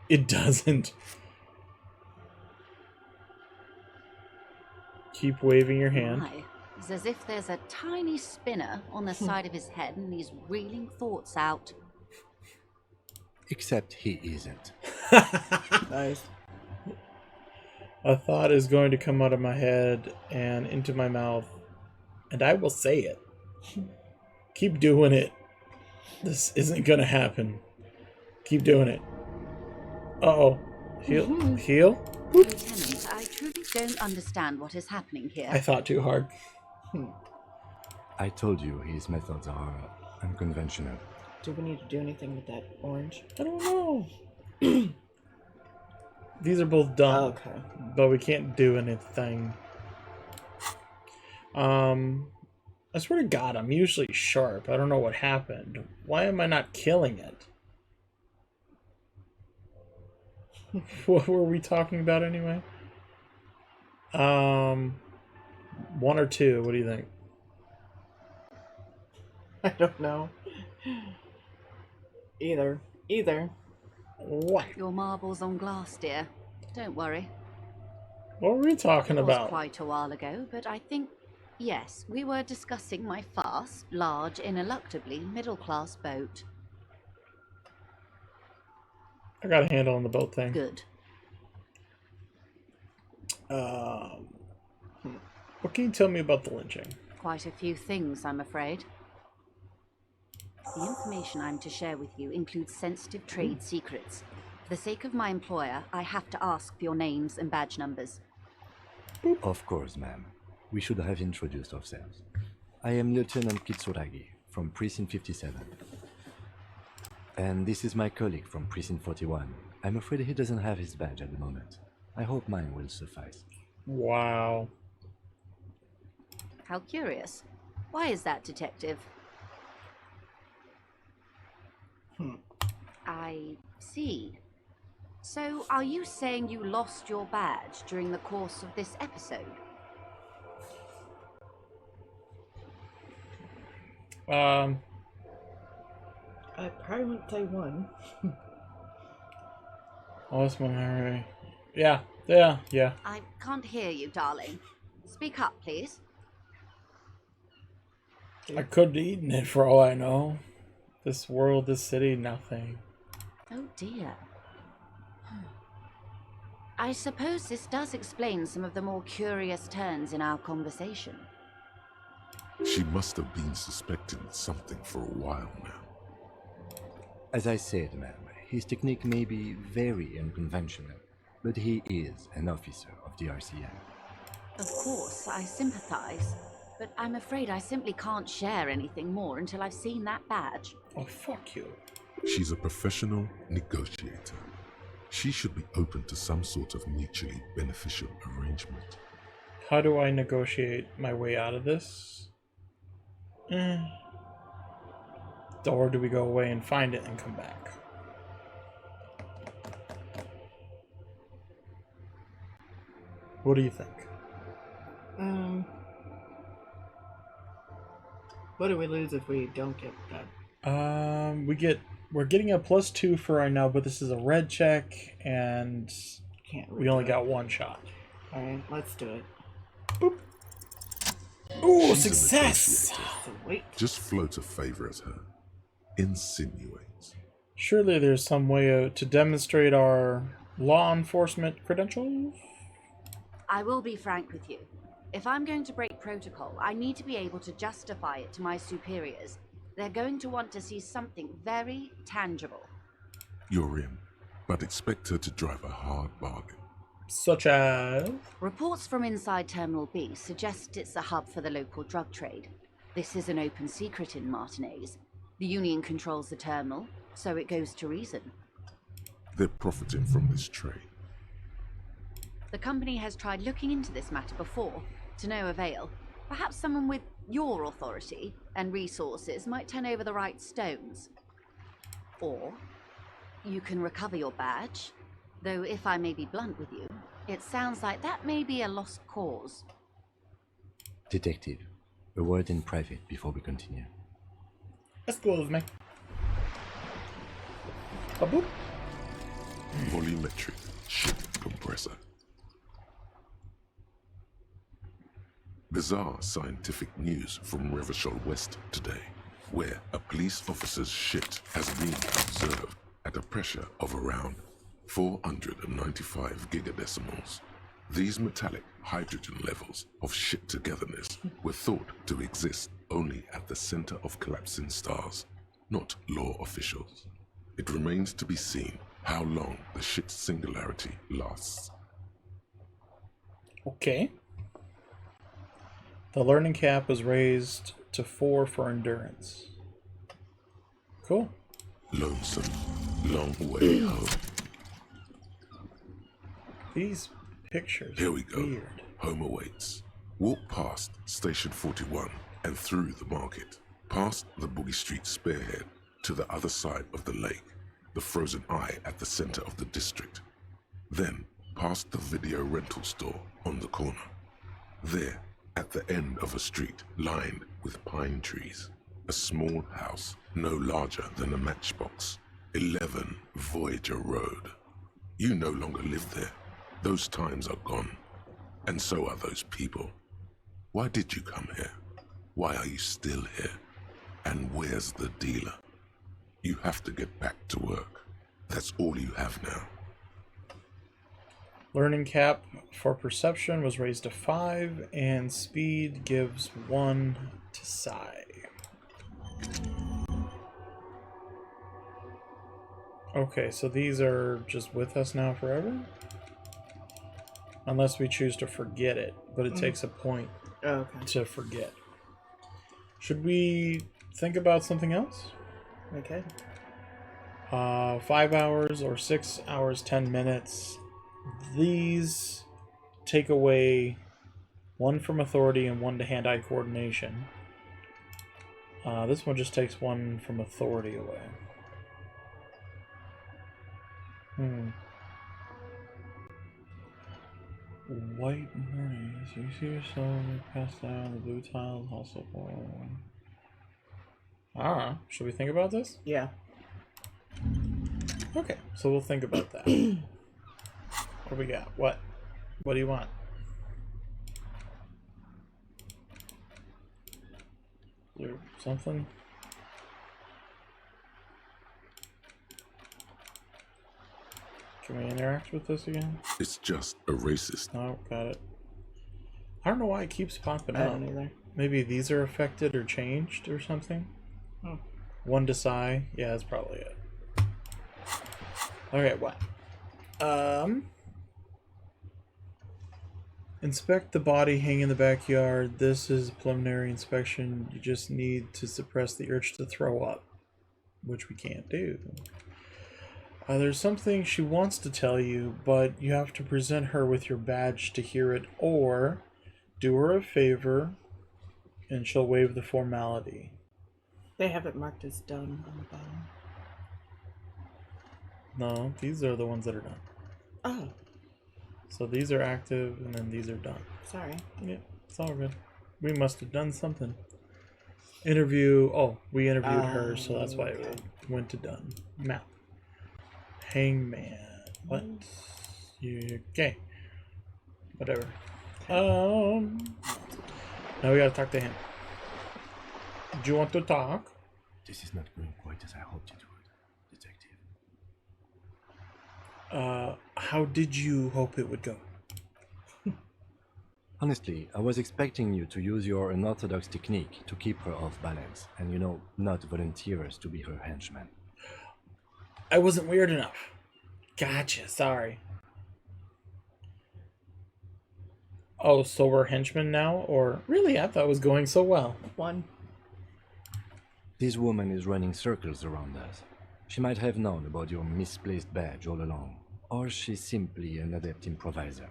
It doesn't. Keep waving your hand. My. It's as if there's a tiny spinner on the side of his head and he's reeling thoughts out. Except he isn't. Nice. A thought is going to come out of my head and into my mouth, and I will say it. Keep doing it. This isn't gonna happen. Keep doing it. Uh-oh. Heal? Heal? Lieutenant, I truly don't understand what is happening here. I thought too hard. I told you his methods are unconventional. Do we need to do anything with that orange? I don't know. These are both done. Okay. But we can't do anything. I swear to God, I'm usually sharp. I don't know what happened. Why am I not killing it? What were we talking about anyway? 1 or 2, what do you think? I don't know. Either. What? Your marbles on glass, dear. Don't worry. What were we talking It was about? quite a while ago, but I think, yes, we were discussing my fast, large, ineluctably middle-class boat. I got a handle on the boat thing. Good. What can you tell me about the lynching? Quite a few things, I'm afraid. The information I'm to share with you includes sensitive trade secrets. For the sake of my employer, I have to ask for your names and badge numbers. Of course, ma'am. We should have introduced ourselves. I am Lieutenant Kitsuragi from Precinct 57. And this is my colleague from Precinct 41. I'm afraid he doesn't have his badge at the moment. I hope mine will suffice. Wow. How curious. Why is that, Detective? I see. So, are you saying you lost your badge during the course of this episode? I probably wouldn't say 1. Lost my memory. Yeah. I can't hear you, darling. Speak up, please. I could have eaten it for all I know. This world, this city, nothing. Oh dear. I suppose this does explain some of the more curious turns in our conversation. She must have been suspecting something for a while now. As I said, ma'am, his technique may be very unconventional, but he is an officer of the RCM. Of course, I sympathize, but I'm afraid I simply can't share anything more until I've seen that badge. Oh, fuck you. She's a professional negotiator. She should be open to some sort of mutually beneficial arrangement. How do I negotiate my way out of this? Or do we go away and find it and come back? What do you think? What do we lose if we don't get that? We're getting a +2 for right now, but this is a red check, and Can't we only redo got it. 1 shot. Alright, let's do it. Ooh, She's a success! negotiator. So wait. Just float a favor at her. Insinuates. Surely there's some way to demonstrate our law enforcement credentials? I will be frank with you. If I'm going to break protocol, I need to be able to justify it to my superiors. They're going to want to see something very tangible. You're in, but expect her to drive a hard bargain. Such as... Reports from inside Terminal B suggest it's a hub for the local drug trade. This is an open secret in Martinez. The Union controls the terminal, so it goes to reason. They're profiting from this trade. The company has tried looking into this matter before, to no avail. Perhaps someone with your authority and resources might turn over the right stones. Or you can recover your badge, though if I may be blunt with you, it sounds like that may be a lost cause. Detective, a word in private before we continue. Excuse me. Ba-boop. Volumetric ship compressor. Bizarre scientific news from Revachol West today, where a police officer's ship has been observed at a pressure of around 495 gigadecimals. These metallic hydrogen levels of shit togetherness were thought to exist only at the center of collapsing stars, not law officials. It remains to be seen how long the shit's singularity lasts. Okay. The learning cap was raised to 4 for endurance. Cool. Lonesome, long way home. These pictures Here are we go. weird. Home awaits. Walk past Station 41 and through the market, past the Boogie Street spearhead to the other side of the lake, the frozen eye at the center of the district. Then past the video rental store on the corner. There, at the end of a street lined with pine trees, a small house no larger than a matchbox, 11 Voyager Road. You no longer live there. Those times are gone. And so are those people. Why did you come here? Why are you still here? And where's the dealer? You have to get back to work. That's all you have now. Learning cap for perception was raised to 5, and speed gives 1 to Sai. Okay, so these are just with us now forever? Unless we choose to forget it, but it takes a point Oh, okay. to forget. Should we think about something else? Okay. 5 hours or 6 hours, 10 minutes. These take away 1 from authority and 1 to hand-eye coordination. This one just takes 1 from authority away. White mornings. You see yourself pass down the blue tile also. Should we think about this? Yeah. Okay, so we'll think about that. What do we got? What do you want? Is there something? Can we interact with this again? It's just a racist. Oh, got it. I don't know why it keeps popping I up. don't either. Maybe these are affected or changed or something. Oh. 1 to Sai. Yeah, that's probably it. Okay, what? Inspect the body hanging in the backyard. This is a preliminary inspection. You just need to suppress the urge to throw up, which we can't do. There's something she wants to tell you, but you have to present her with your badge to hear it, or do her a favor and she'll waive the formality. They have it marked as done on the bottom. No, these are the ones that are done. Oh, So these are active and then these are done. sorry. Yeah, it's all good. We must have done something. Interview. Oh, we interviewed her, so that's why it went to done. Map. Hangman. What? Okay. Whatever. Now we gotta talk to him. Do you want to talk? This is not going quite as I hoped it would, Detective. How did you hope it would go? Honestly, I was expecting you to use your unorthodox technique to keep her off balance, and not volunteer us to be her henchmen. I wasn't weird enough. Gotcha, sorry. Oh, so we're henchmen now? Or really, I thought it was going so well. 1. This woman is running circles around us. She might have known about your misplaced badge all along, or she's simply an adept improviser.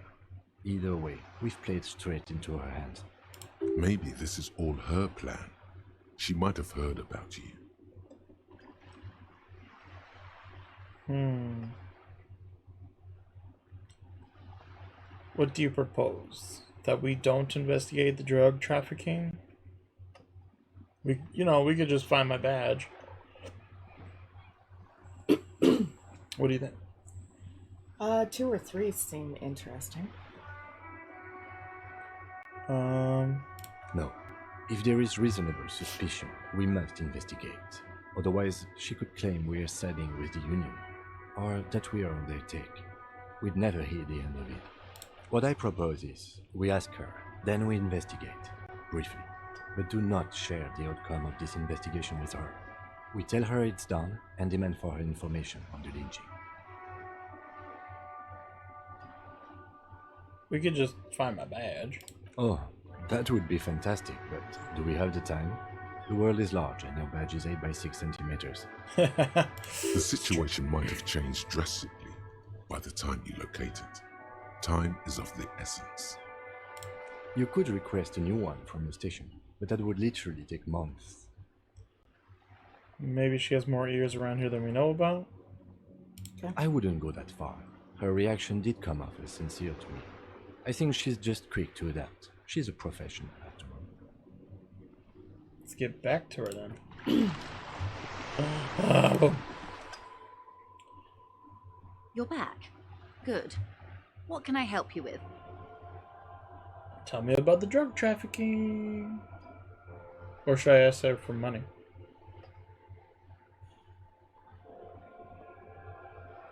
Either way, we've played straight into her hands. Maybe this is all her plan. She might have heard about you. What do you propose? That we don't investigate the drug trafficking? We could just find my badge. What do you think? 2 or 3 seem interesting. No. If there is reasonable suspicion, we must investigate. Otherwise, she could claim we're siding with the Union. or that we are on their take. We'd never hear the end of it. What I propose is, we ask her, then we investigate, briefly. But do not share the outcome of this investigation with her. We tell her it's done and demand for her information on the lynching. We could just find my badge. Oh, that would be fantastic, but do we have the time? The world is large and your badge is 8 by 6 centimeters. The situation might have changed drastically by the time you locate it. Time is of the essence. You could request a new one from the station, but that would literally take months. Maybe she has more ears around here than we know about. I wouldn't go that far. Her reaction did come off as sincere to me. I think she's just quick to adapt. She's a professional after all. Let's get back to her then. Oh. You're back. Good. What can I help you with? Tell me about the drug trafficking. Or should I ask her for money?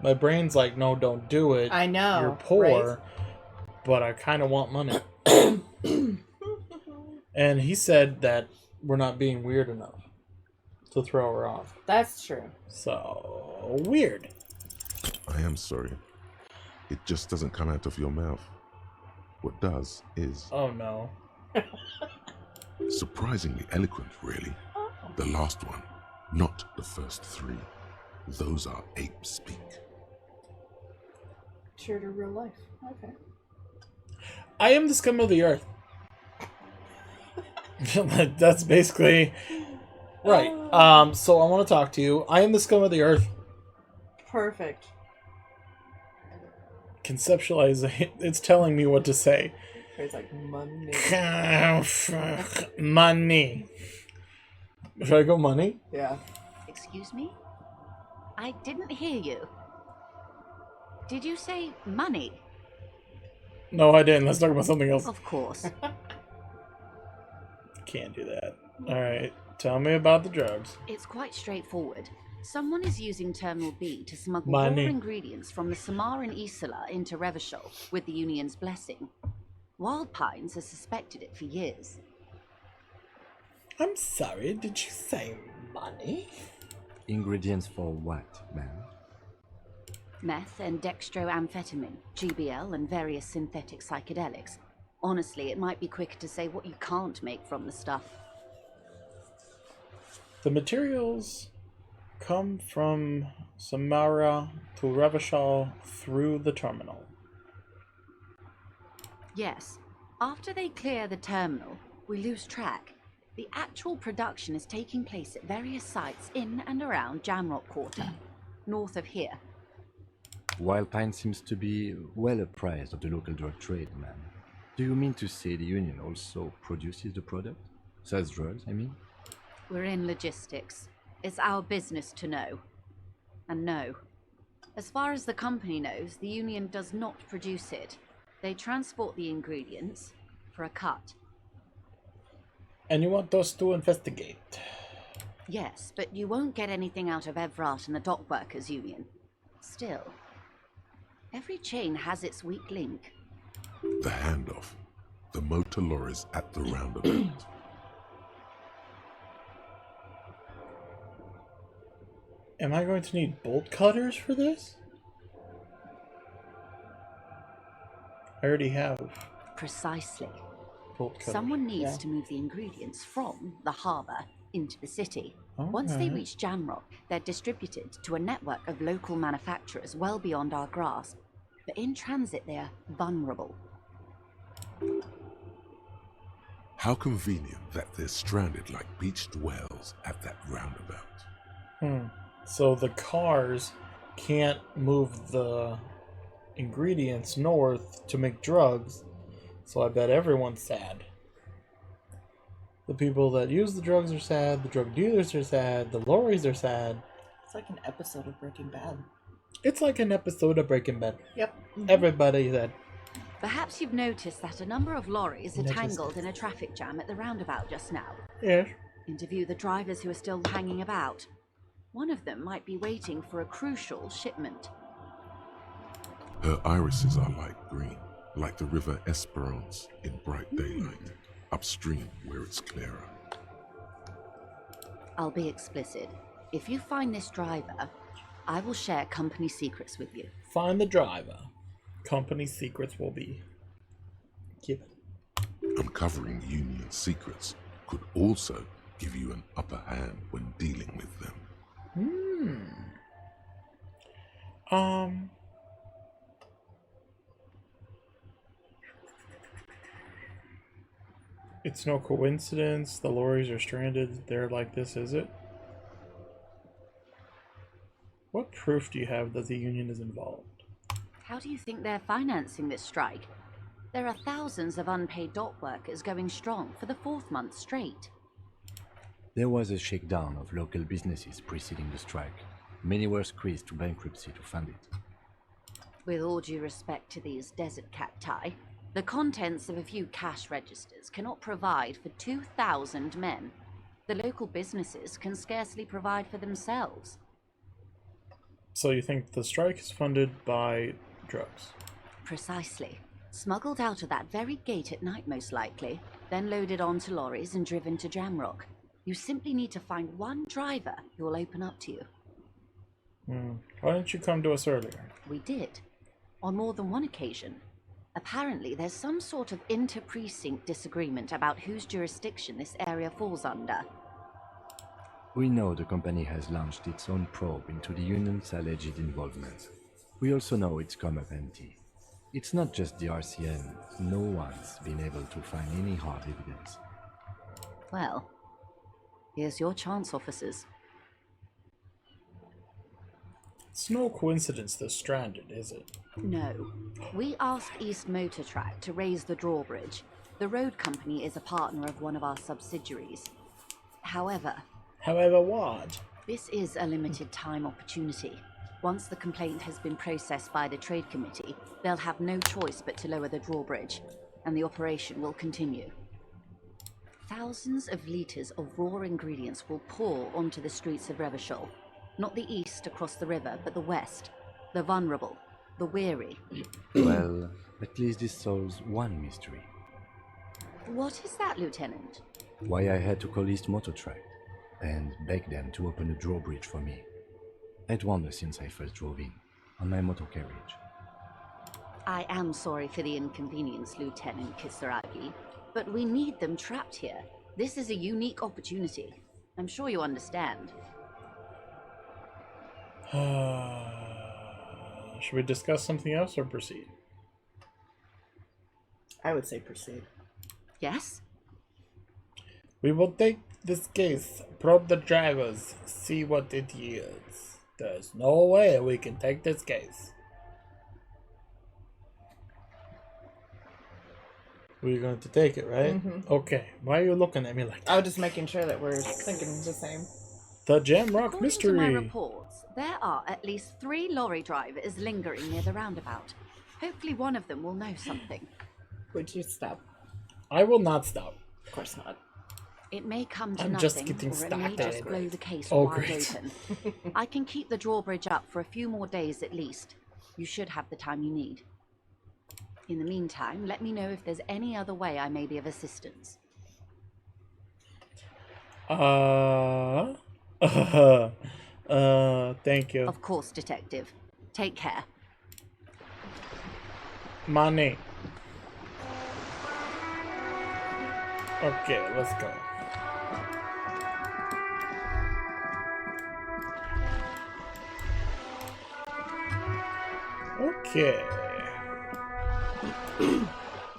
My brain's like, no, don't do it. I know. You're poor, right? but I kind of want money. And he said that we're not being weird enough to throw her off. That's true. So, weird. I am sorry. It just doesn't come out of your mouth. What does is Oh no. surprisingly eloquent, really. The last one, not the first three. Those are ape speak. True to real life. Okay. I am the scum of the earth. That's basically right. So I want to talk to you. I am the scum of the earth. Perfect. Conceptualize it. It's telling me what to say. It's like money. Money. Should I go money? Yeah. Excuse me? I didn't hear you. Did you say money? No, I didn't. Let's talk about something else. Of course. Can't do that. Alright. Tell me about the drugs. It's quite straightforward. Someone is using Terminal B to smuggle Money. raw ingredients from the Samar and Isola into Revachol with the Union's blessing. Wild Pines has suspected it for years. I'm sorry, did you say money? Ingredients for what, ma'am? Meth and dextroamphetamine, GBL, and various synthetic psychedelics. Honestly, it might be quicker to say what you can't make from the stuff. The materials come from Samara to Revachol through the terminal. Yes. After they clear the terminal, we lose track. The actual production is taking place at various sites in and around Jamrock Quarter, north of here. Wild Pine seems to be well apprised of the local drug trade, ma'am. Do you mean to say the Union also produces the product? Sells drugs, I mean? We're in logistics. It's our business to know. And no. As far as the company knows, the Union does not produce it. They transport the ingredients for a cut. And you want us to investigate? Yes, but you won't get anything out of Evrat and the Dock Workers Union. Still, every chain has its weak link. The handoff. The motor lorries at the roundabout. Am I going to need bolt cutters for this? I already have Precisely. bolt cutters. Someone needs Yeah. to move the ingredients from the harbour into the city. Once they Alright. reach Jamrock, they're distributed to a network of local manufacturers well beyond our grasp. But in transit, they are vulnerable. How convenient that they're stranded like beached whales at that roundabout. So the cars can't move the ingredients north to make drugs, so I bet everyone's sad. The people that use the drugs are sad, the drug dealers are sad, the lorries are sad. It's like an episode of Breaking Bad. It's like an episode of Breaking Bad. Yep. Everybody said. Perhaps you've noticed that a number of lorries are Noticed. tangled in a traffic jam at the roundabout just now. Yes. Interview the drivers who are still hanging about. One of them might be waiting for a crucial shipment. Her irises are light green, like the river Esperance in bright daylight, upstream where it's clearer. I'll be explicit. If you find this driver, I will share company secrets with you. Find the driver. Company secrets will be given. Uncovering Union secrets could also give you an upper hand when dealing with them. It's no coincidence the lorries are stranded there like this, is it? What proof do you have that the Union is involved? How do you think they're financing this strike? There are thousands of unpaid dock workers going strong for the 4th month straight. There was a shakedown of local businesses preceding the strike. Many were squeezed to bankruptcy to fund it. With all due respect to these desert cacti, the contents of a few cash registers cannot provide for 2,000 men. The local businesses can scarcely provide for themselves. So you think the strike is funded by drugs? Precisely. Smuggled out of that very gate at night, most likely, then loaded onto lorries and driven to Jamrock. You simply need to find one driver who will open up to you. Why didn't you come to us earlier? We did. On more than one occasion. Apparently, there's some sort of inter-precinct disagreement about whose jurisdiction this area falls under. We know the company has launched its own probe into the Union's alleged involvement. We also know it's come up empty. It's not just the RCM. No one's been able to find any hard evidence. Well, here's your chance, officers. It's no coincidence they're stranded, is it? No. We asked East Motor Track to raise the drawbridge. The road company is a partner of one of our subsidiaries. However, what? this is a limited time opportunity. Once the complaint has been processed by the Trade Committee, they'll have no choice but to lower the drawbridge, and the operation will continue. Thousands of litres of raw ingredients will pour onto the streets of Revachol. Not the east across the river, but the west. The vulnerable, the weary. Well, at least this solves one mystery. What is that, Lieutenant? Why I had to call East Motor Track and beg them to open a drawbridge for me. I'd wondered since I first drove in, on my motor carriage. I am sorry for the inconvenience, Lieutenant Kisaragi, but we need them trapped here. This is a unique opportunity. I'm sure you understand. Should we discuss something else or proceed? I would say proceed. Yes? We will take this case, probe the drivers, see what it yields. There's no way we can take this case. We're going to take it, right? Okay. Why are you looking at me like that? I was just making sure that we're thinking the same. The Jamrock According mystery. to my reports, there are at least 3 lorry drivers lingering near the roundabout. Hopefully one of them will know something. Would you stop? I will not stop. Of course not. It may come to I'm nothing, just getting or it may started. just blow the case Oh, wide great. open. I can keep the drawbridge up for a few more days at least. You should have the time you need. In the meantime, let me know if there's any other way I may be of assistance. Thank you. Of course, Detective. Take care. Money. Okay, let's go. Okay.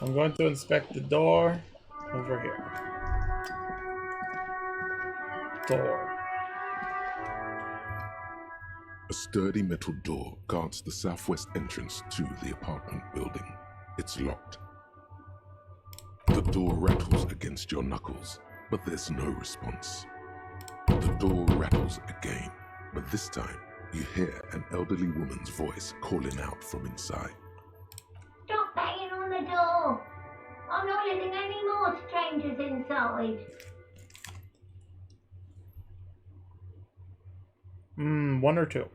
I'm going to inspect the door over here. Door. A sturdy metal door guards the southwest entrance to the apartment building. It's locked. The door rattles against your knuckles, but there's no response. The door rattles again, but this time you hear an elderly woman's voice calling out from inside. Stop banging on the door! I'm not letting any more strangers inside. One or two.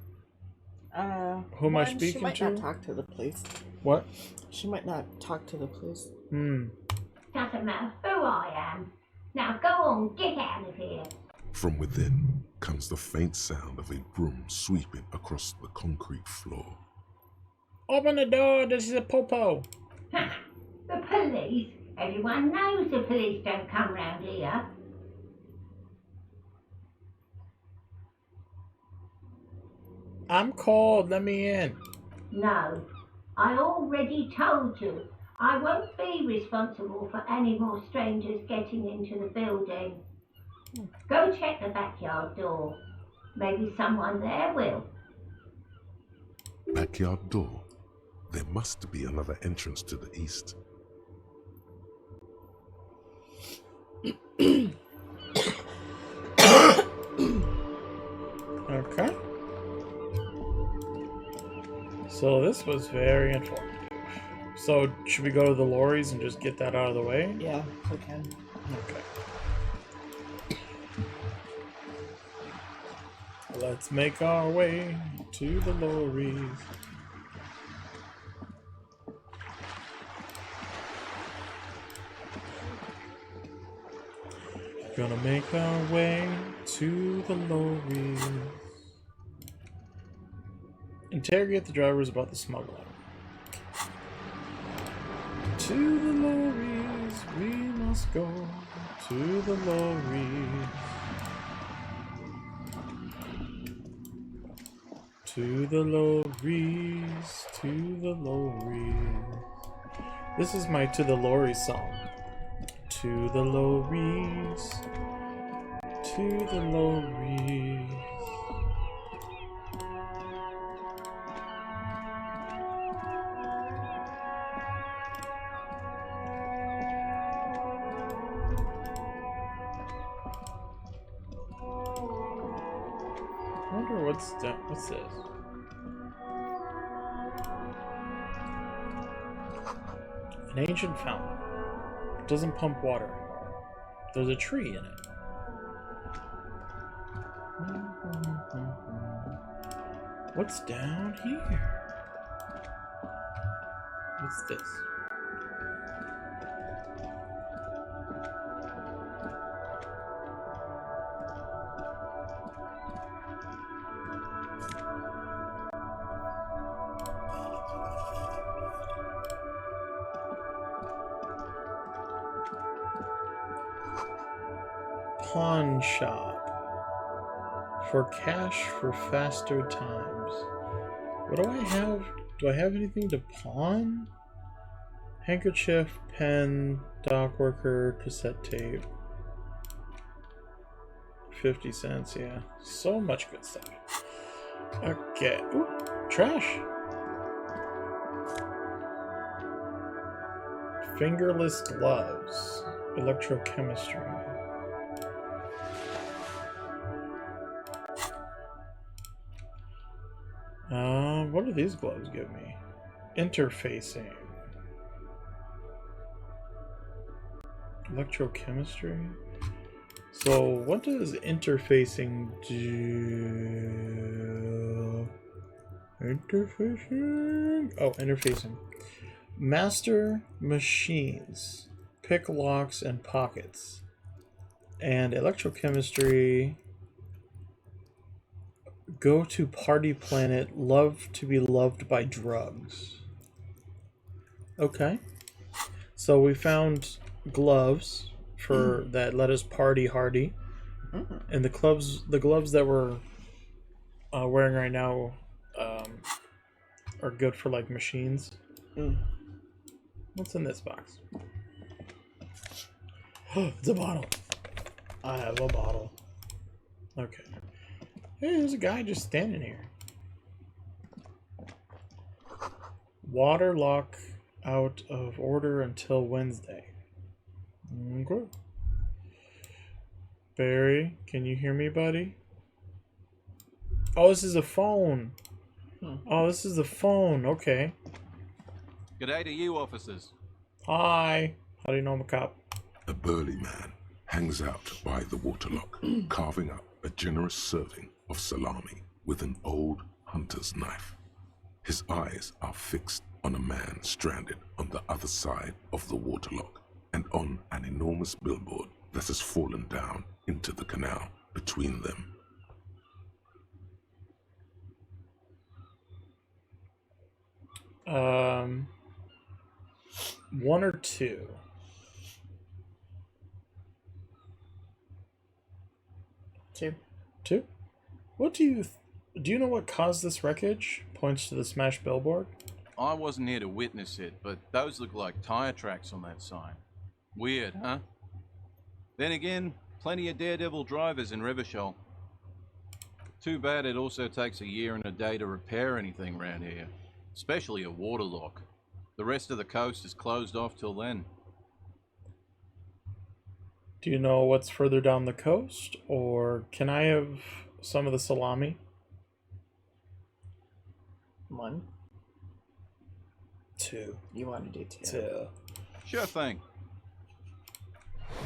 Who am I She speaking might to? not talk to the police. What? She might not talk to the police. Doesn't matter who I am. Now go on, get out of here. From within comes the faint sound of a broom sweeping across the concrete floor. Open the door, this is a popo. The police? Everyone knows the police don't come round here. I'm cold, let me in. No, I already told you. I won't be responsible for any more strangers getting into the building. Go check the backyard door. Maybe someone there will. Backyard door. There must be another entrance to the east. Okay. So this was very informative. So should we go to the lorries and just get that out of the way? Yeah, we can. Okay. Let's make our way to the lorries. Gonna make our way to the lorries. Interrogate the drivers about the smuggling. To the lorries, we must go. To the lorries. To the lorries, to the lorries. This is my To the Lorries song. To the lorries, to the lorries. I wonder what's this? An ancient fountain. It doesn't pump water. There's a tree in it. What's down here? What's this? Pawn shop. For cash for faster times. What do I have? Do I have anything to pawn? Handkerchief, pen, dock worker, cassette tape. 50 cents, yeah. So much good stuff. Okay. Ooh, trash. Fingerless gloves. Electrochemistry. What do these gloves give me? Interfacing. Electrochemistry? So, what does interfacing do? Interfacing? Oh, interfacing. Master machines. Pick locks and pockets. And electrochemistry. Go to party planet. Love to be loved by drugs. Okay. So we found gloves for that let us party hardy. And the gloves that we're wearing right now are good for like machines. What's in this box? It's a bottle. I have a bottle. Okay. Hey, there's a guy just standing here. Water lock out of order until Wednesday. Okay. Barry, can you hear me, buddy? Oh, this is a phone. Oh, this is the phone. Okay. G'day to you, officers. Hi. How do you know I'm a cop? A burly man hangs out by the waterlock, carving up a generous serving of salami. with an old hunter's knife. His eyes are fixed on a man stranded on the other side of the waterlock and on an enormous billboard that has fallen down into the canal between them. One or two? Two. Two? What do you know what caused this wreckage? Points to the smashed billboard. I wasn't here to witness it, but those look like tire tracks on that sign. Weird, huh? Then again, plenty of daredevil drivers in Rivershoal. Too bad it also takes a year and a day to repair anything around here, especially a waterlock. The rest of the coast is closed off till then. Do you know what's further down the coast, or can I have some of the salami? One. Two. You want to do two. Two. Sure thing.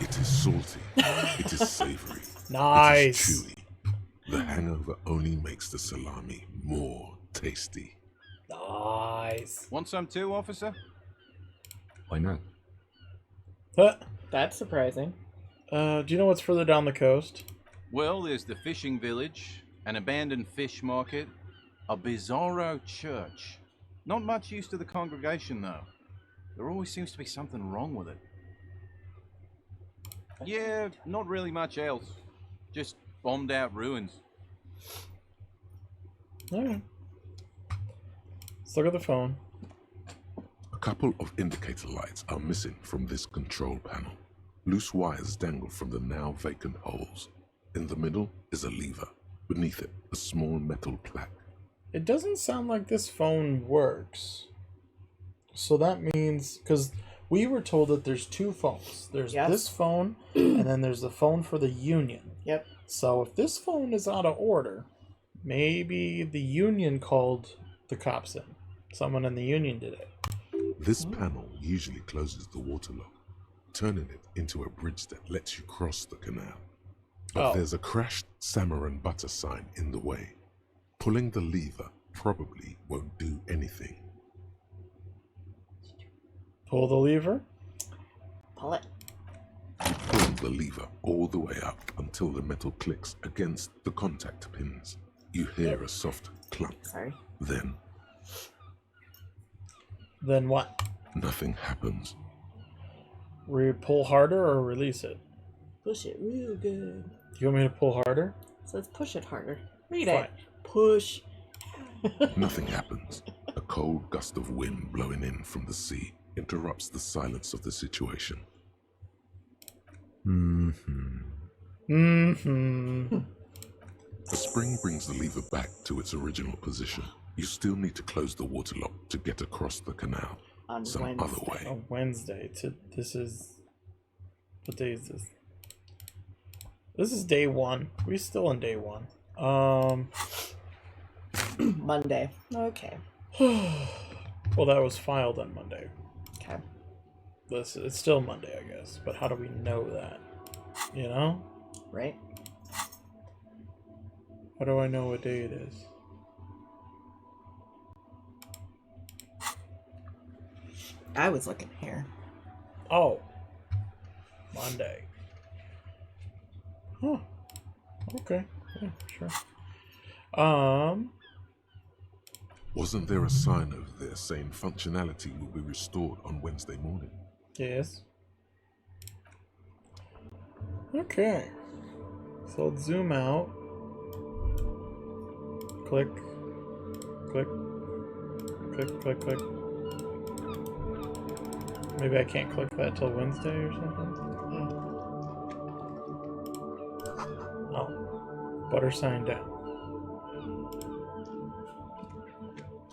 It is salty. It is savory. Nice. It is chewy. The hangover only makes the salami more tasty. Nice. Want some too, officer? Why not? That's surprising. Do you know what's further down the coast? Well, there's the fishing village, an abandoned fish market, a bizarro church. Not much use to the congregation, though. There always seems to be something wrong with it. Yeah, not really much else. Just bombed out ruins. Alright. Let's look at the phone. A couple of indicator lights are missing from this control panel. Loose wires dangle from the now vacant holes. In the middle is a lever. Beneath it, a small metal plaque. It doesn't sound like this phone works. So that means, because we were told that there's two phones. There's Yes. this phone, and then there's the phone for the union. Yep. So if this phone is out of order, maybe the union called the cops in. Someone in the union did it. This panel usually closes the waterlock, turning it into a bridge that lets you cross the canal. But there's a crashed salmon and butter sign in the way. Pulling the lever probably won't do anything. Pull the lever. Pull it. You pull the lever all the way up until the metal clicks against the contact pins. You hear a soft clunk. Sorry. Then What? nothing happens. We pull harder or release it? Push it real good. Do you want me to pull harder? So let's push it harder. Read Fine. it. Push. Nothing happens. A cold gust of wind blowing in from the sea interrupts the silence of the situation. The spring brings the lever back to its original position. You still need to close the waterlock to get across the canal. On Some Wednesday. other way. A Wednesday. This is... What day is this? This is day one. We're still on day one. Monday. Okay. Well, that was filed on Monday. Okay. It's still Monday, I guess. But how do we know that? You know? Right? How do I know what day it is? I was looking here. Oh. Monday. Huh. Okay. Yeah, sure. Wasn't there a sign over there saying functionality will be restored on Wednesday morning? Yes. Okay. So let's zoom out. Click. Click. Click, click, click. Maybe I can't click that till Wednesday or something? Oh. Butter sign down.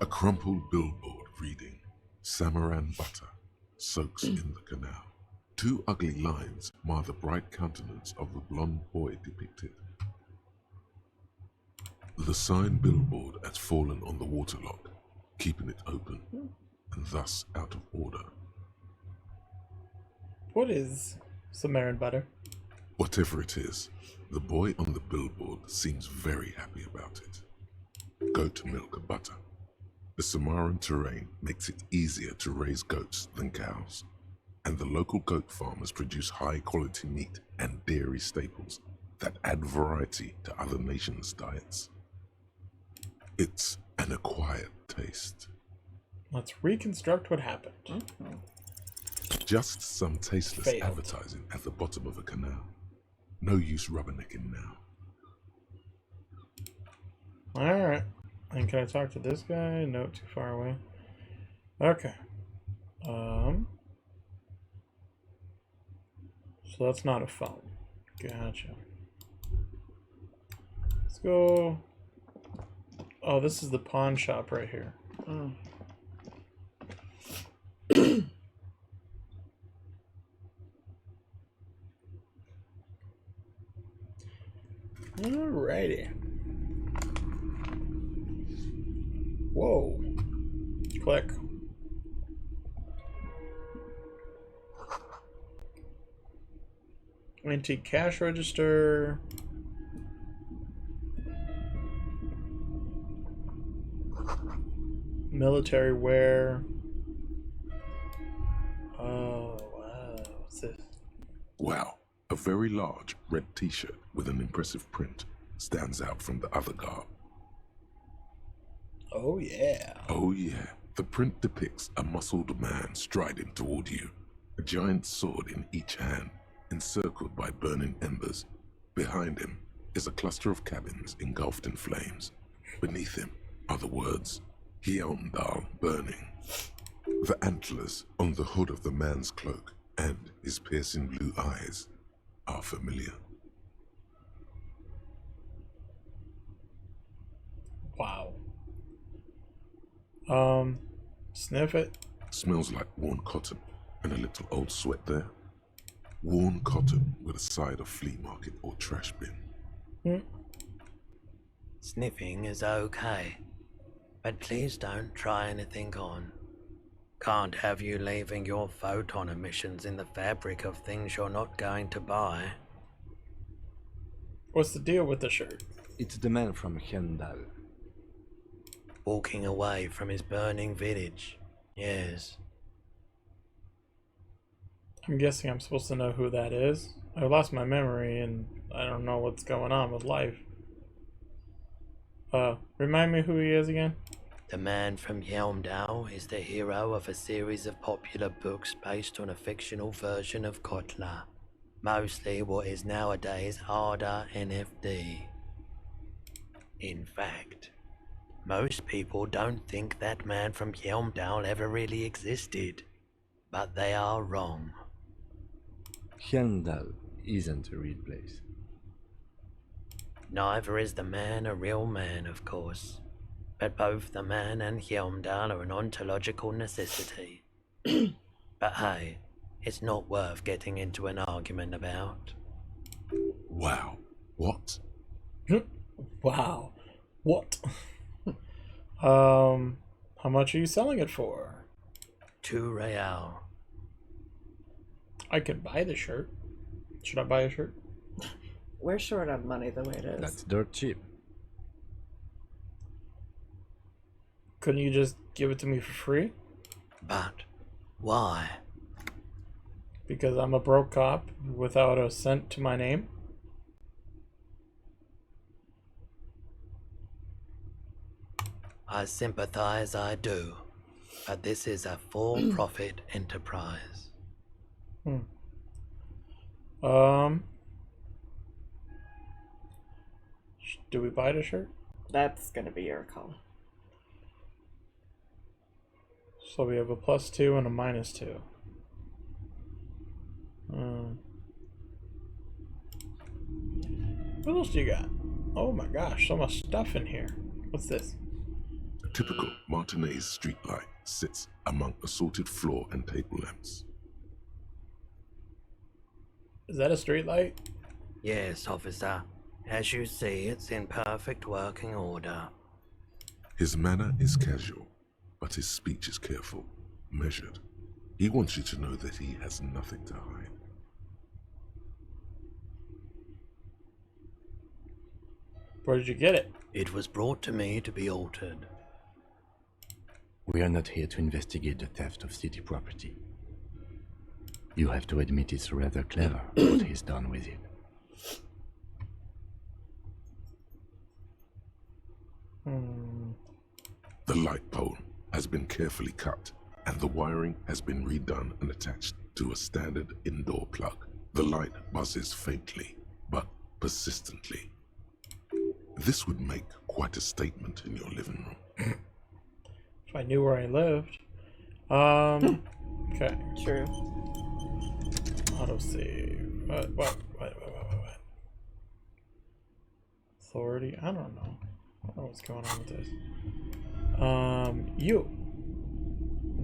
A crumpled billboard reading, Samaran butter soaks in the canal. Two ugly lines mar the bright countenance of the blonde boy depicted. The sign billboard has fallen on the waterlock, keeping it open, and thus out of order. What is Samaran butter? Whatever it is, the boy on the billboard seems very happy about it. goat milk butter. The Samaran terrain makes it easier to raise goats than cows, and the local goat farmers produce high-quality meat and dairy staples that add variety to other nations' diets. It's an acquired taste. Let's reconstruct what happened. Just some tasteless Failed. advertising at the bottom of a canal. No use rubbernecking now. Alright. And can I talk to this guy? No, too far away. Okay. So that's not a phone. Gotcha. Let's go. Oh, this is the pawn shop right here. Oh. Alrighty. Whoa. Click. Antique cash register. Military wear. Oh, wow. What's this? Wow, a very large red t-shirt with an impressive print stands out from the other garb. Oh, yeah. Oh yeah, the print depicts a muscled man striding toward you, a giant sword in each hand, encircled by burning embers. Behind him is a cluster of cabins engulfed in flames. Beneath him are the words, Hyundal burning. The antlers on the hood of the man's cloak and his piercing blue eyes are familiar. Wow. Sniff it. Smells like worn cotton and a little old sweat there. Worn cotton with a side of flea market or trash bin. Sniffing is okay, but please don't try anything on. Can't have you leaving your photon emissions in the fabric of things you're not going to buy. What's the deal with the shirt? It's the man from Hendal. Walking away from his burning village, yes. I'm guessing I'm supposed to know who that is. I lost my memory and I don't know what's going on with life. Remind me who he is again? The man from Yelmdale is the hero of a series of popular books based on a fictional version of Kotler, mostly what is nowadays harder NFD. In fact, most people don't think that man from Yelmdale ever really existed, but they are wrong. Hendal isn't a real place. Neither is the man a real man, of course, but both the man and Hjelmdal are an ontological necessity. But hey, it's not worth getting into an argument about. Wow, what? Wow. What? How much are you selling it for? 2 real. I could buy the shirt. Should I buy a shirt? We're short on money the way it is. That's dirt cheap. Couldn't you just give it to me for free? But why? Because I'm a broke cop without a cent to my name? I sympathize, I do. But this is a for-profit enterprise. Do we buy the shirt? That's gonna be your call. So we have a +2 and a -2. What else do you got? Oh my gosh, so much stuff in here. What's this? A typical Martinez streetlight sits among assorted floor and table lamps. Is that a street light? Yes, officer. As you see, it's in perfect working order. His manner is casual, but his speech is careful, measured. He wants you to know that he has nothing to hide. Where did you get it? It was brought to me to be altered. We are not here to investigate the theft of city property. You have to admit it's rather clever what he's done with it. The light pole has been carefully cut, and the wiring has been redone and attached to a standard indoor plug. The light buzzes faintly, but persistently. This would make quite a statement in your living room. If I knew where I lived. Okay. True. Autosave. What? Authority? I don't know. I don't know what's going on with this. You.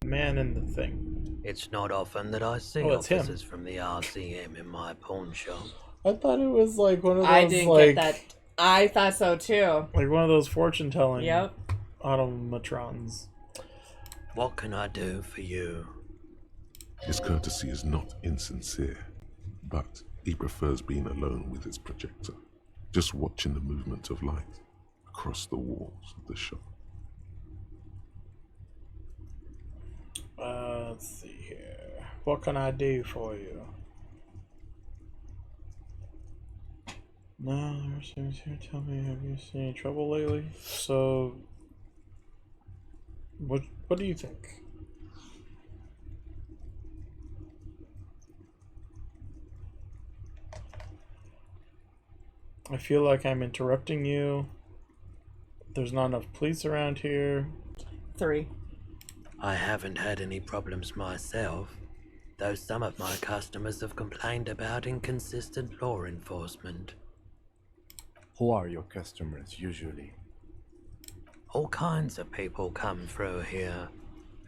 Man in the thing. It's not often that I see Oh, it's him. officers from the RCM in my pawn shop. I thought it was like one of those, I didn't like, get that. I thought so too. like one of those fortune telling Yep. automatrons. What can I do for you? His courtesy is not insincere, but he prefers being alone with his projector, just watching the movement of light across the walls of the shop. Let's see here. What can I do for you? No, there's things here. Tell me, have you seen any trouble lately? So, what do you think? I feel like I'm interrupting you. There's not enough police around here. 3. I haven't had any problems myself, though some of my customers have complained about inconsistent law enforcement. Who are your customers usually? All kinds of people come through here.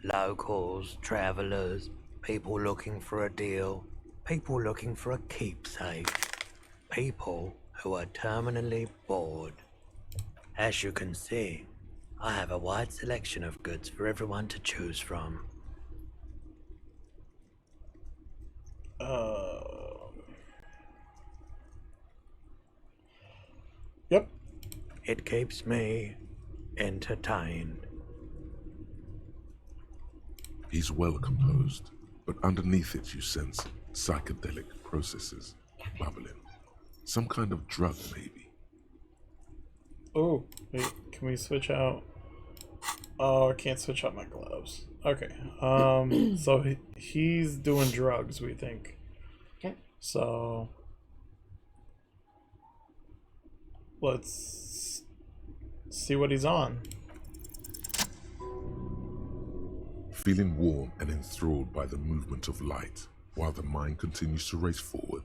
Locals, travelers, people looking for a deal, people looking for a keepsake, people who are terminally bored. As you can see, I have a wide selection of goods for everyone to choose from. Yep. It keeps me entertained. He's well composed, but underneath it you sense psychedelic processes bubbling. Some kind of drug, maybe. Oh, wait, can we switch out? Oh, I can't switch out my gloves. Okay. So he's doing drugs, we think. Okay. So let's see what he's on. Feeling warm and enthralled by the movement of light, while the mind continues to race forward.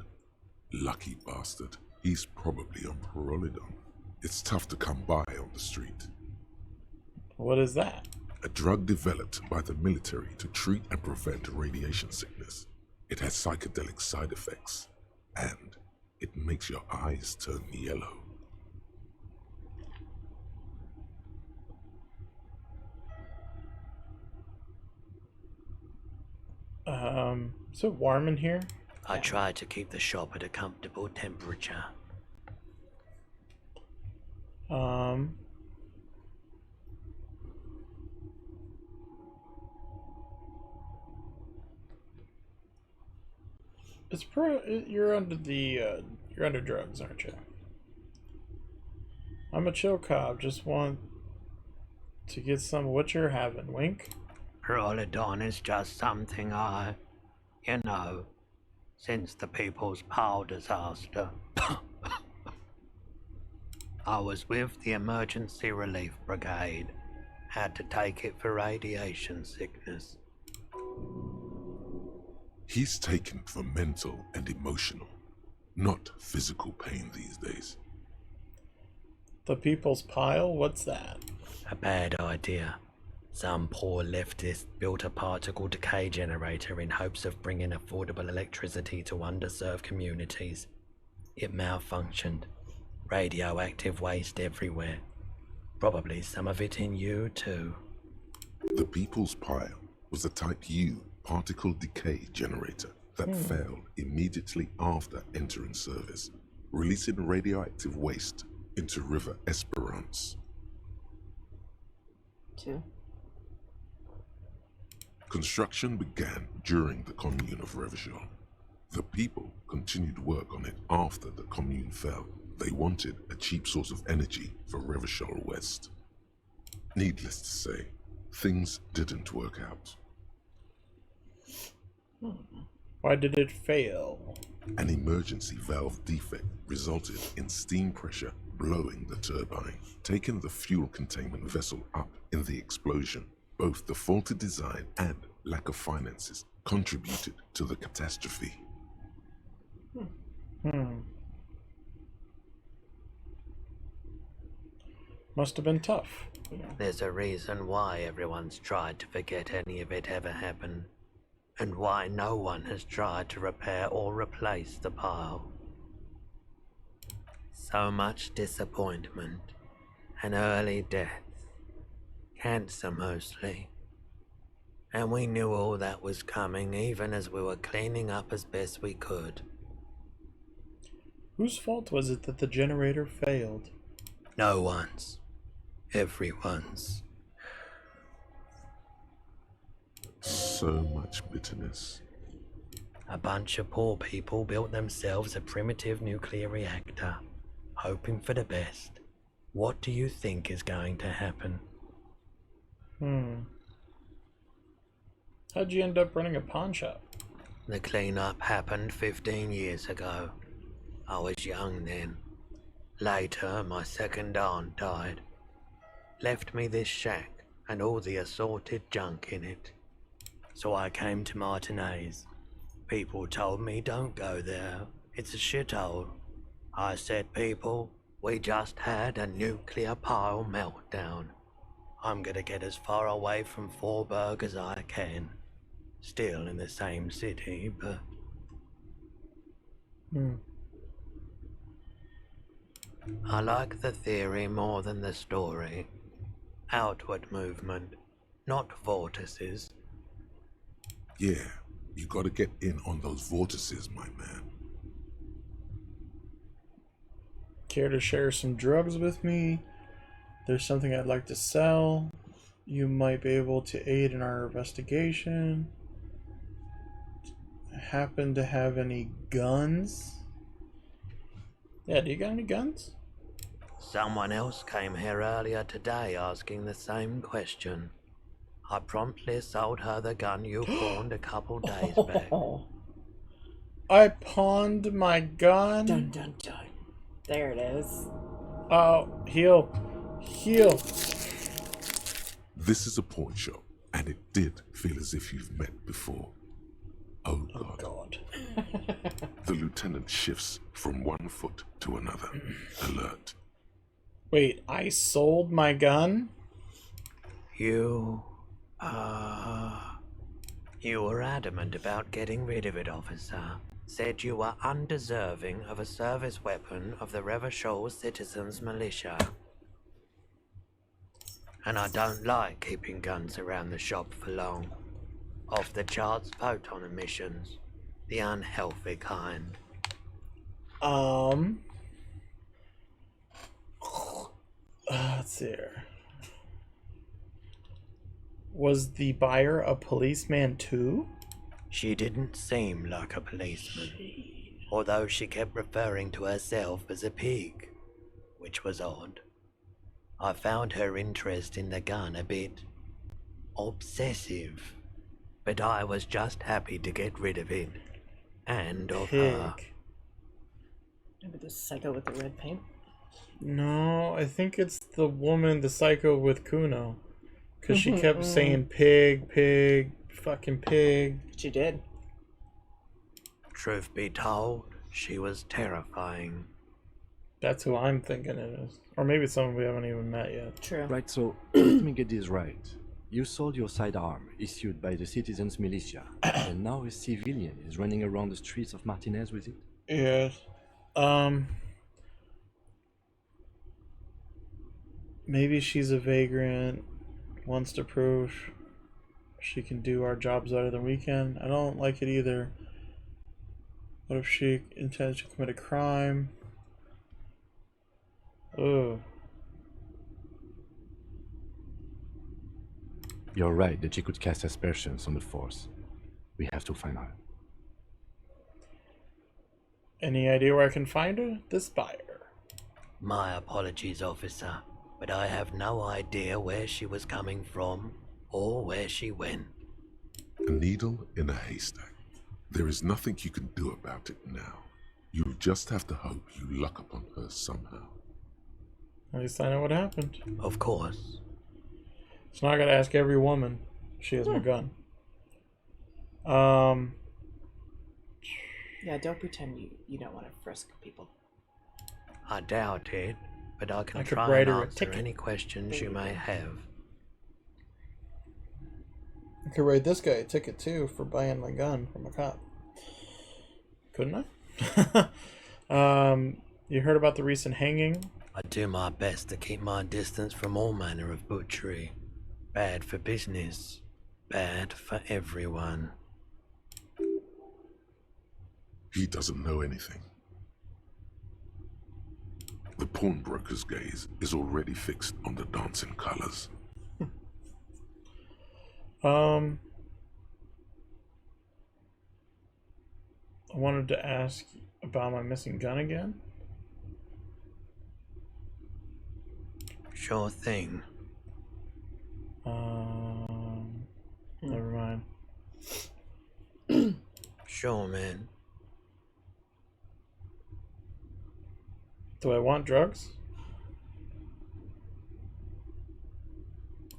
Lucky bastard. He's probably on Parolidon. It's tough to come by on the street. What is that? A drug developed by the military to treat and prevent radiation sickness. It has psychedelic side effects, and it makes your eyes turn yellow. Is it warm in here? I try to keep the shop at a comfortable temperature. You're under you're under drugs, aren't you? I'm a chill cop. Just want to get some of what you're having. Wink. Parolidon is just something since the People's Power disaster. I was with the Emergency Relief Brigade. Had to take it for radiation sickness. He's taken for mental and emotional, not physical pain these days. The People's Pile? What's that? A bad idea. Some poor leftist built a particle decay generator in hopes of bringing affordable electricity to underserved communities. It malfunctioned. Radioactive waste everywhere. Probably some of it in you too. The People's Pile was a Type U particle decay generator that failed immediately after entering service, releasing radioactive waste into River Esperance. 2. Construction began during the Commune of Revachol. The people continued work on it after the Commune fell. They wanted a cheap source of energy for Revachol West. Needless to say, things didn't work out. Why did it fail? An emergency valve defect resulted in steam pressure blowing the turbine, taking the fuel containment vessel up in the explosion. Both the faulty design and lack of finances contributed to the catastrophe. Must have been tough. There's a reason why everyone's tried to forget any of it ever happened, and why no one has tried to repair or replace the pile. So much disappointment, an early death, cancer mostly. And we knew all that was coming even as we were cleaning up as best we could. Whose fault was it that the generator failed? No one's. Everyone's. So much bitterness. A bunch of poor people built themselves a primitive nuclear reactor, hoping for the best. What do you think is going to happen? How'd you end up running a pawn shop? The cleanup happened 15 years ago. I was young then. Later, my second aunt died. Left me this shack and all the assorted junk in it. So I came to Martinez. People told me don't go there. It's a shithole. I said, people, we just had a nuclear pile meltdown. I'm gonna get as far away from Forburg as I can. Still in the same city, but... I like the theory more than the story. Outward movement, not vortices. Yeah, you gotta get in on those vortices, my man. Care to share some drugs with me? There's something I'd like to sell. You might be able to aid in our investigation. Happen to have any guns? Yeah, do you got any guns? Someone else came here earlier today asking the same question. I promptly sold her the gun you pawned a couple days back. I pawned my gun? Dun dun dun. There it is. Oh, heal. Heal. This is a pawn shop, and it did feel as if you've met before. Oh God. The lieutenant shifts from one foot to another, alert. Wait, I sold my gun? You were adamant about getting rid of it, officer. Said you were undeserving of a service weapon of the Revachol Citizens Militia. And I don't like keeping guns around the shop for long. Off the charts photon emissions. The unhealthy kind. Let's see here. Was the buyer a policeman too? She didn't seem like a policeman, although she kept referring to herself as a pig, which was odd. I found her interest in the gun a bit obsessive, but I was just happy to get rid of it, and of her. Maybe the psycho with the red paint. No, I think it's the woman, the psycho with Kuno. Because she kept saying pig, pig, fucking pig. She did. Truth be told, she was terrifying. That's who I'm thinking it is. Or maybe it's someone we haven't even met yet. True. Right, so let me get this right. You sold your sidearm, issued by the Citizens Militia, and now a civilian is running around the streets of Martinez with it? Yes. Maybe she's a vagrant, wants to prove she can do our jobs better than we can. I don't like it either. What if she intends to commit a crime? Ugh. You're right that she could cast aspersions on the Force. We have to find her. Any idea where I can find her? This buyer. My apologies, officer, but I have no idea where she was coming from or where she went. A needle in a haystack. There is nothing you can do about it now. You just have to hope you luck upon her somehow. At least I know what happened. Of course. So now I gotta ask every woman. She has my gun. Yeah, don't pretend you don't want to frisk people. I doubt it, but I can I could try write and her a answer ticket. any questions you may have. I could write this guy a ticket too for buying my gun from a cop. Couldn't I? You heard about the recent hanging? I do my best to keep my distance from all manner of butchery. Bad for business, bad for everyone. He doesn't know anything. The pawnbroker's gaze is already fixed on the dancing colors. I wanted to ask about my missing gun again. Sure thing. Never mind. Sure, man. Do I want drugs?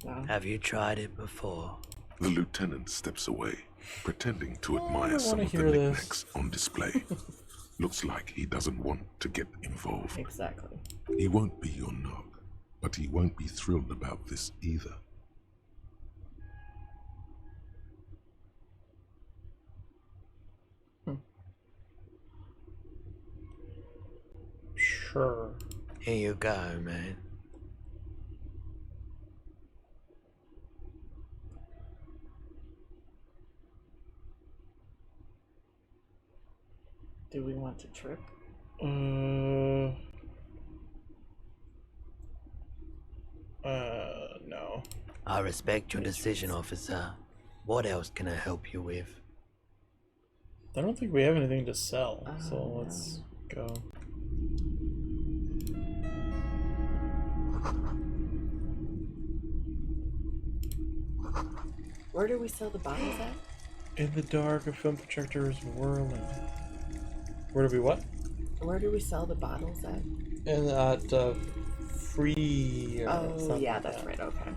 No. Have you tried it before? The lieutenant steps away, pretending to admire don't some wanna of the hear this. knickknacks on display. Looks like he doesn't want to get involved. Exactly. He won't be your nog, but he won't be thrilled about this either. Sure. Here you go, man. Do we want to trip? No. I respect your decision, officer. What else can I help you with? I don't think we have anything to sell, so let's go. Where do we sell the bottles at? In the dark, a film projector is whirling. Where do we what? Where do we sell the bottles at? In at free. Oh, something yeah, like that's that. right. Okay.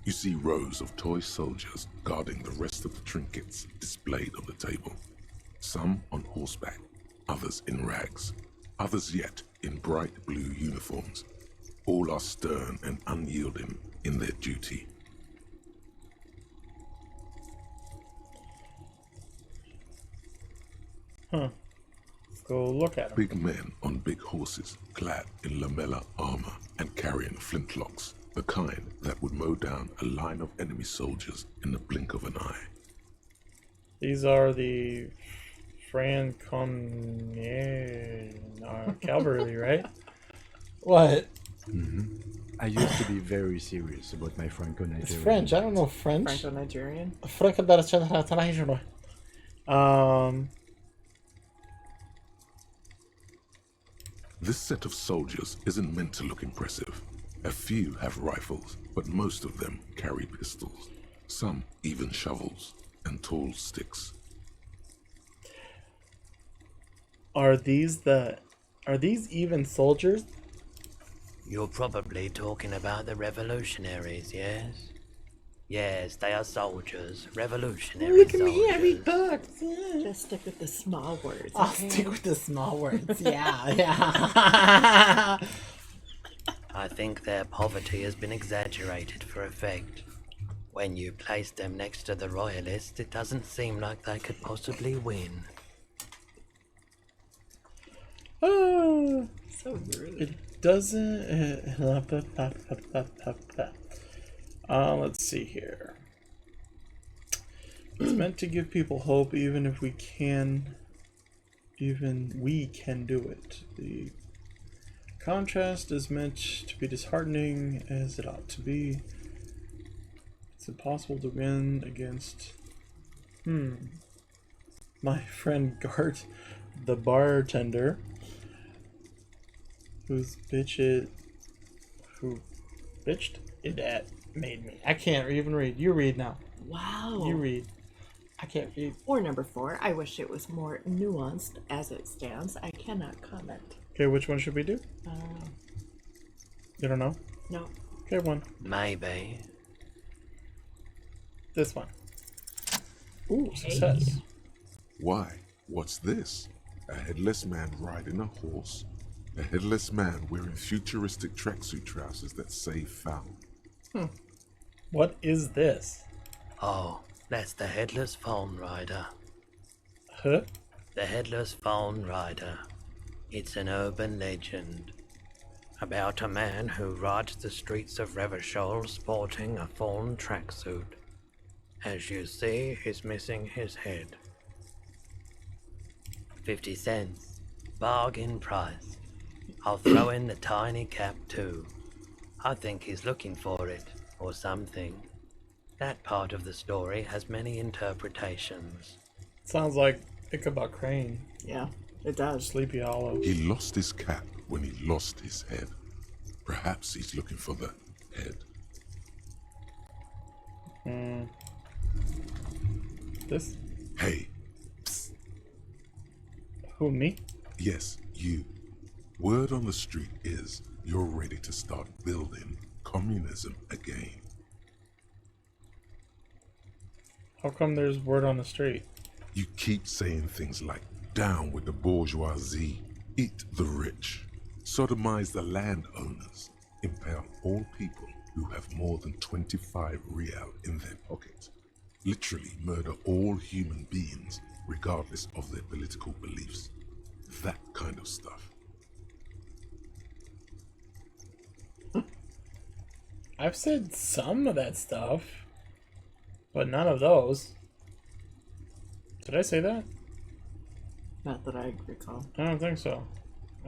You see rows of toy soldiers guarding the rest of the trinkets displayed on the table. Some on horseback, others in rags, others yet in bright blue uniforms. All are stern and unyielding in their duty. Huh. Let's go look at them. Big men on big horses, clad in lamella armor and carrying flintlocks, the kind that would mow down a line of enemy soldiers in the blink of an eye. These are the Franconia cavalry, right? What? I used to be very serious about my Franco-Nigerian. It's French. I don't know French. Franco-Nigerian? This set of soldiers isn't meant to look impressive. A few have rifles, but most of them carry pistols. Some even shovels and tall sticks. Are these even soldiers? You're probably talking about the revolutionaries, yes? Yes, they are soldiers. Revolutionary Look at soldiers. me, I read books. Yeah. Just stick with the small words. I'll okay? stick with the small words. Yeah, yeah. I think their poverty has been exaggerated for effect. When you place them next to the royalists, it doesn't seem like they could possibly win. Oh, So rude. it doesn't. Let's see here. It's meant to give people hope, even we can do it. The contrast is meant to be disheartening, as it ought to be. It's impossible to win against my friend Gart, the bartender, who bitched it at made me. I can't even read. You read now. Wow. You read. I can't read. Or number 4, I wish it was more nuanced as it stands. I cannot comment. Okay, which one should we do? You don't know? No. Okay, one. Maybe. This one. Ooh, success. Why? What's this? A headless man riding a horse? A headless man wearing futuristic tracksuit trousers that say foul. What is this? Oh, that's the Headless Phone Rider. Huh? The Headless Phone Rider. It's an urban legend about a man who rides the streets of Revachol sporting a fawn tracksuit. As you see, he's missing his head. 50 cents. Bargain price. I'll throw in the tiny cap too. I think he's looking for it, or something. That part of the story has many interpretations. Sounds like Ichabod Crane. Yeah, it does. Sleepy Hollow. He lost his cap when he lost his head. Perhaps he's looking for the head. This? Hey, psst. Who, me? Yes, you. Word on the street is you're ready to start building communism again. How come there's word on the street? You keep saying things like, down with the bourgeoisie, eat the rich, sodomize the landowners, impale all people who have more than 25 real in their pockets, literally murder all human beings regardless of their political beliefs. That kind of stuff. I've said some of that stuff, but none of those. Did I say that? Not that I recall. I don't think so.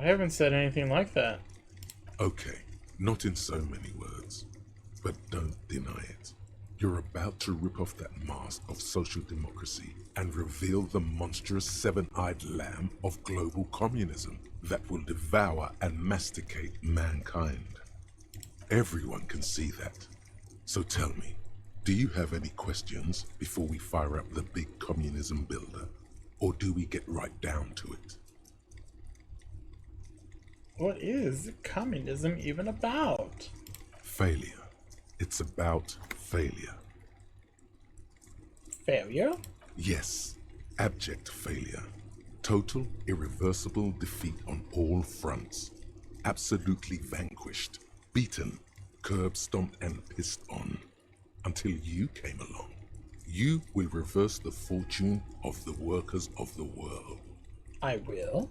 I haven't said anything like that. Okay, not in so many words, but don't deny it. You're about to rip off that mask of social democracy and reveal the monstrous seven-eyed lamb of global communism that will devour and masticate mankind. Everyone can see that. So tell me, do you have any questions before we fire up the big communism builder? Or do we get right down to it? What is communism even about? Failure. It's about failure. Failure? Yes, abject failure. Total, irreversible defeat on all fronts. Absolutely vanquished, beaten, curb-stomped and pissed on. Until you came along. You will reverse the fortune of the workers of the world. I will.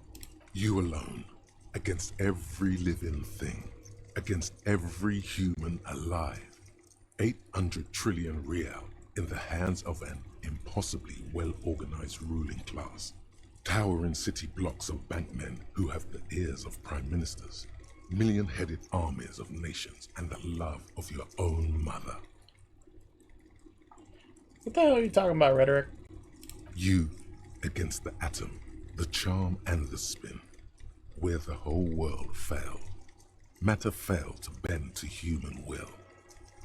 You alone, against every living thing, against every human alive. 800 trillion real in the hands of an impossibly well-organized ruling class. Towering city blocks of bankmen who have the ears of prime ministers. Million-headed armies of nations and the love of your own mother. What the hell are you talking about, rhetoric? You against the atom, the charm and the spin, where the whole world fell. Matter failed to bend to human will.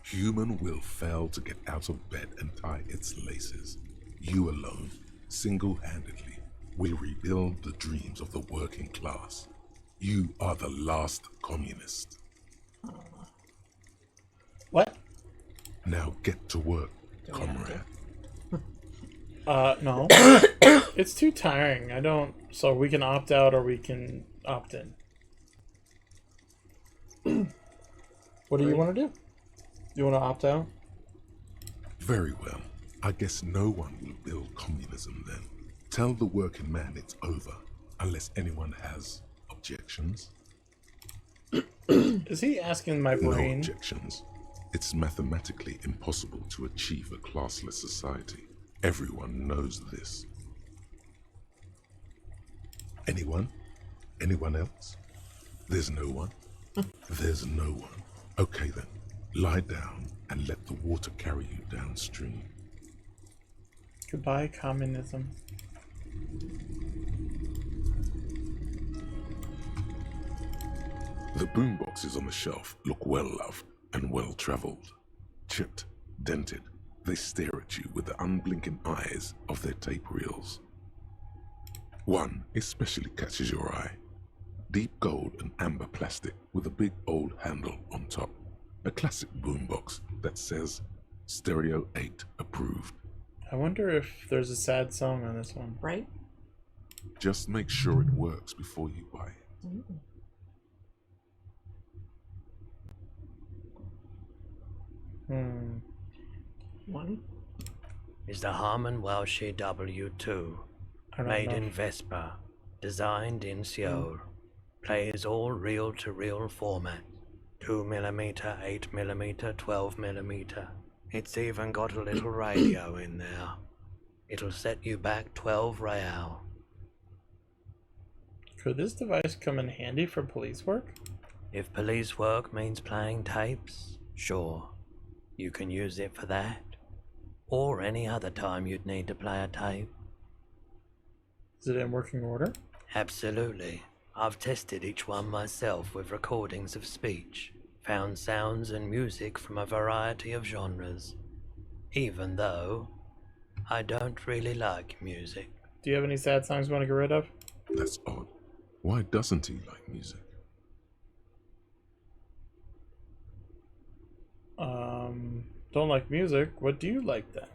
Human will failed to get out of bed and tie its laces. You alone, single-handedly, will rebuild the dreams of the working class. You are the last communist. What? Now get to work, comrade. No. It's too tiring. I don't... So we can opt out or we can opt in. What do you want to do? You want to opt out? Very well. I guess no one will build communism then. Tell the working man it's over, unless anyone has objections. Is he asking my No brain? objections. It's mathematically impossible to achieve a classless society. Everyone knows this. Anyone? Anyone else? There's no one? There's no one. Okay then, lie down and let the water carry you downstream. Goodbye, communism. The boomboxes on the shelf look well-loved and well-traveled. Chipped, dented, they stare at you with the unblinking eyes of their tape reels. One especially catches your eye. Deep gold and amber plastic with a big old handle on top. A classic boombox that says Stereo 8 approved. I wonder if there's a sad song on this one. Right? Just make sure it works before you buy it. One. Is the Harman Welsh W2, I don't made know. in Vespa, designed in Seoul, plays all reel-to-reel format, 2mm, 8mm, 12mm. It's even got a little radio in there. It'll set you back 12 real. Could this device come in handy for police work? If police work means playing tapes, sure, you can use it for that. Or any other time you'd need to play a tape. Is it in working order? Absolutely. I've tested each one myself with recordings of speech, found sounds and music from a variety of genres. Even though I don't really like music. Do you have any sad songs you want to get rid of? That's odd. Why doesn't he like music? Don't like music. What do you like then?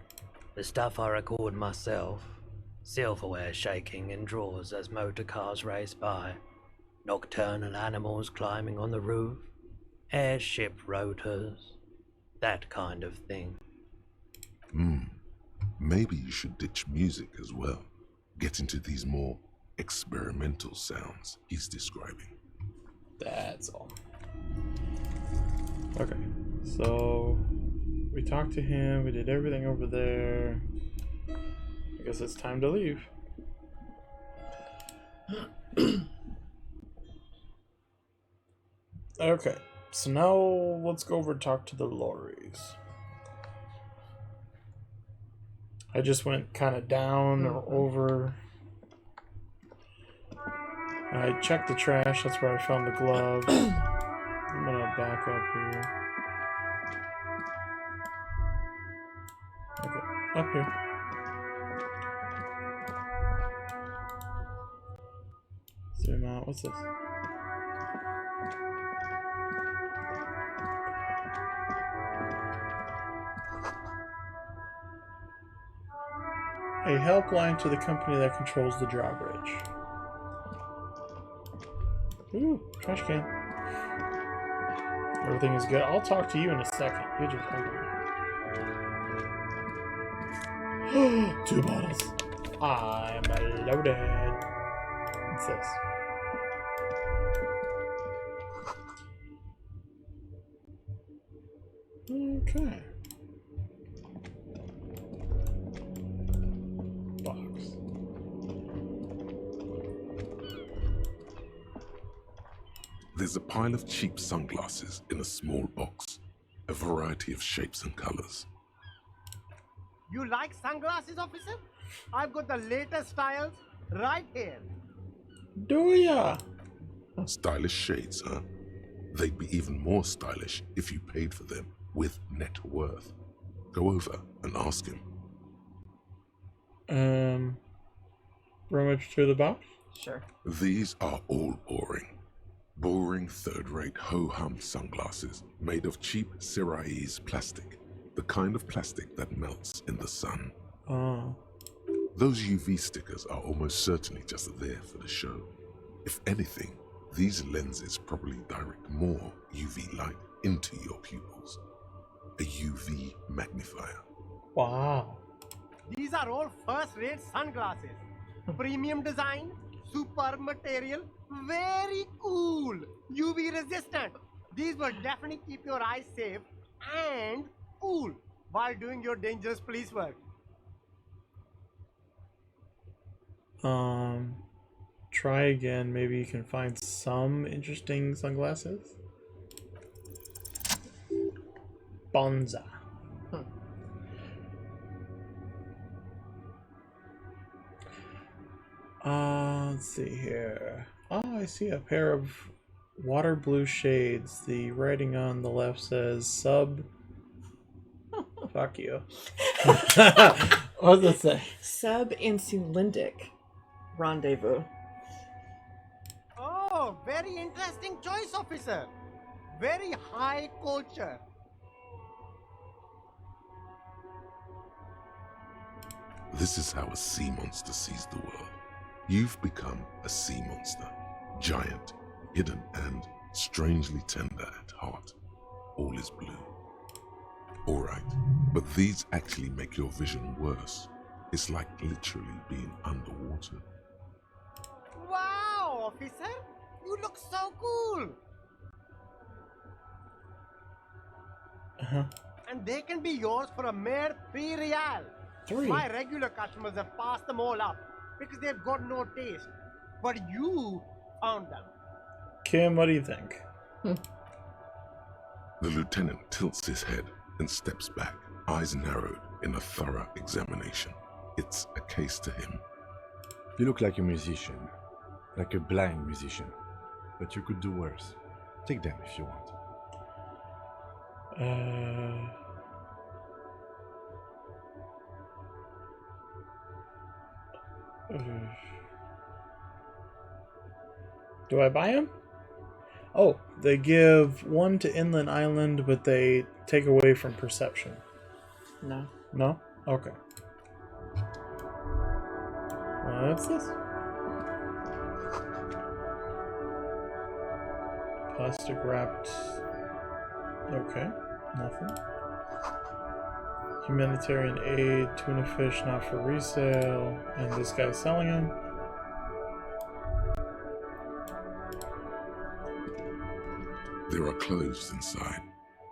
The stuff I record myself. Silverware shaking in drawers as motor cars race by. Nocturnal animals climbing on the roof. Airship rotors. That kind of thing. Maybe you should ditch music as well. Get into these more experimental sounds he's describing. That's all. Okay, so we talked to him, we did everything over there. I guess it's time to leave. Okay, so now let's go over and talk to the lorries. I just went kind of down or over. I checked the trash, that's where I found the gloves. I'm gonna back up here. Okay, up here. Zoom out, what's this? A helpline to the company that controls the drawbridge. Ooh, trash can. Everything is good. I'll talk to you in a second. You just hold on. 2 bottles. I'm loaded. What's this? Okay. Box. There's a pile of cheap sunglasses in a small box, a variety of shapes and colors. You like sunglasses, officer? I've got the latest styles right here. Do ya? Stylish shades, huh? They'd be even more stylish if you paid for them with net worth. Go over and ask him. Rummage through the box? Sure. These are all boring. Boring third-rate ho-hum sunglasses made of cheap Syrahese plastic. The kind of plastic that melts in the sun. Oh. Those UV stickers are almost certainly just there for the show. If anything, these lenses probably direct more UV light into your pupils. A UV magnifier. Wow. These are all first-rate sunglasses. Premium design, superb material, very cool, UV resistant. These will definitely keep your eyes safe and cool while doing your dangerous police work. Try again. Maybe you can find some interesting sunglasses. Bonza. Let's see here. Oh, I see a pair of water blue shades. The writing on the left says sub. Fuck you. What does it say? Sub-insulindic rendezvous. Oh, very interesting choice, officer. Very high culture. This is how a sea monster sees the world. You've become a sea monster. Giant, hidden, and strangely tender at heart. All is blue. Alright, but these actually make your vision worse. It's like literally being underwater. Wow, officer. You look so cool. And they can be yours for a mere 3 real. 3? My regular customers have passed them all up because they've got no taste. But you found them. Kim, what do you think? The lieutenant tilts his head and steps back, eyes narrowed in a thorough examination. It's a case to him. You look like a musician. Like a blind musician. But you could do worse. Take them if you want. Do I buy them? Oh, they give 1 to Inland Island, but they take away from perception. No. No? Okay. What's this? Plastic wrapped. Okay, nothing. Humanitarian aid, tuna fish not for resale, and this guy's selling them. There are clothes inside.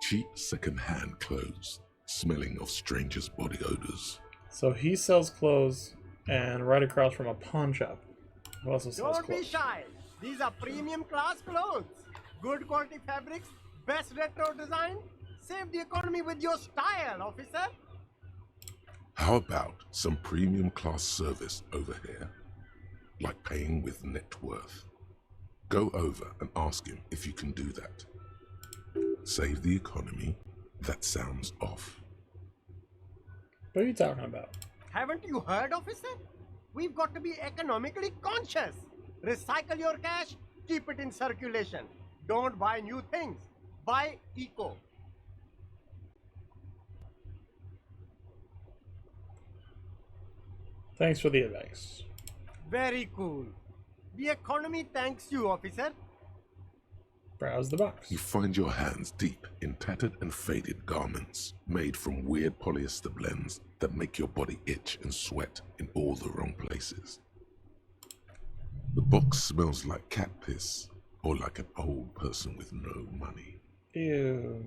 Cheap second-hand clothes, smelling of strangers' body odors. So he sells clothes, and right across from a pawn shop, he also sells Don't be clothes. shy. These are premium class clothes. Good quality fabrics, best retro design. Save the economy with your style, officer. How about some premium class service over here? Like paying with net worth. Go over and ask him if you can do that. Save the economy. That sounds off. What are you talking about? Haven't you heard, officer? We've got to be economically conscious. Recycle your cash, keep it in circulation. Don't buy new things. Buy eco. Thanks for the advice. Very cool. The economy thanks you, officer. Browse the box. You find your hands deep in tattered and faded garments made from weird polyester blends that make your body itch and sweat in all the wrong places. The box smells like cat piss or like an old person with no money. Ew.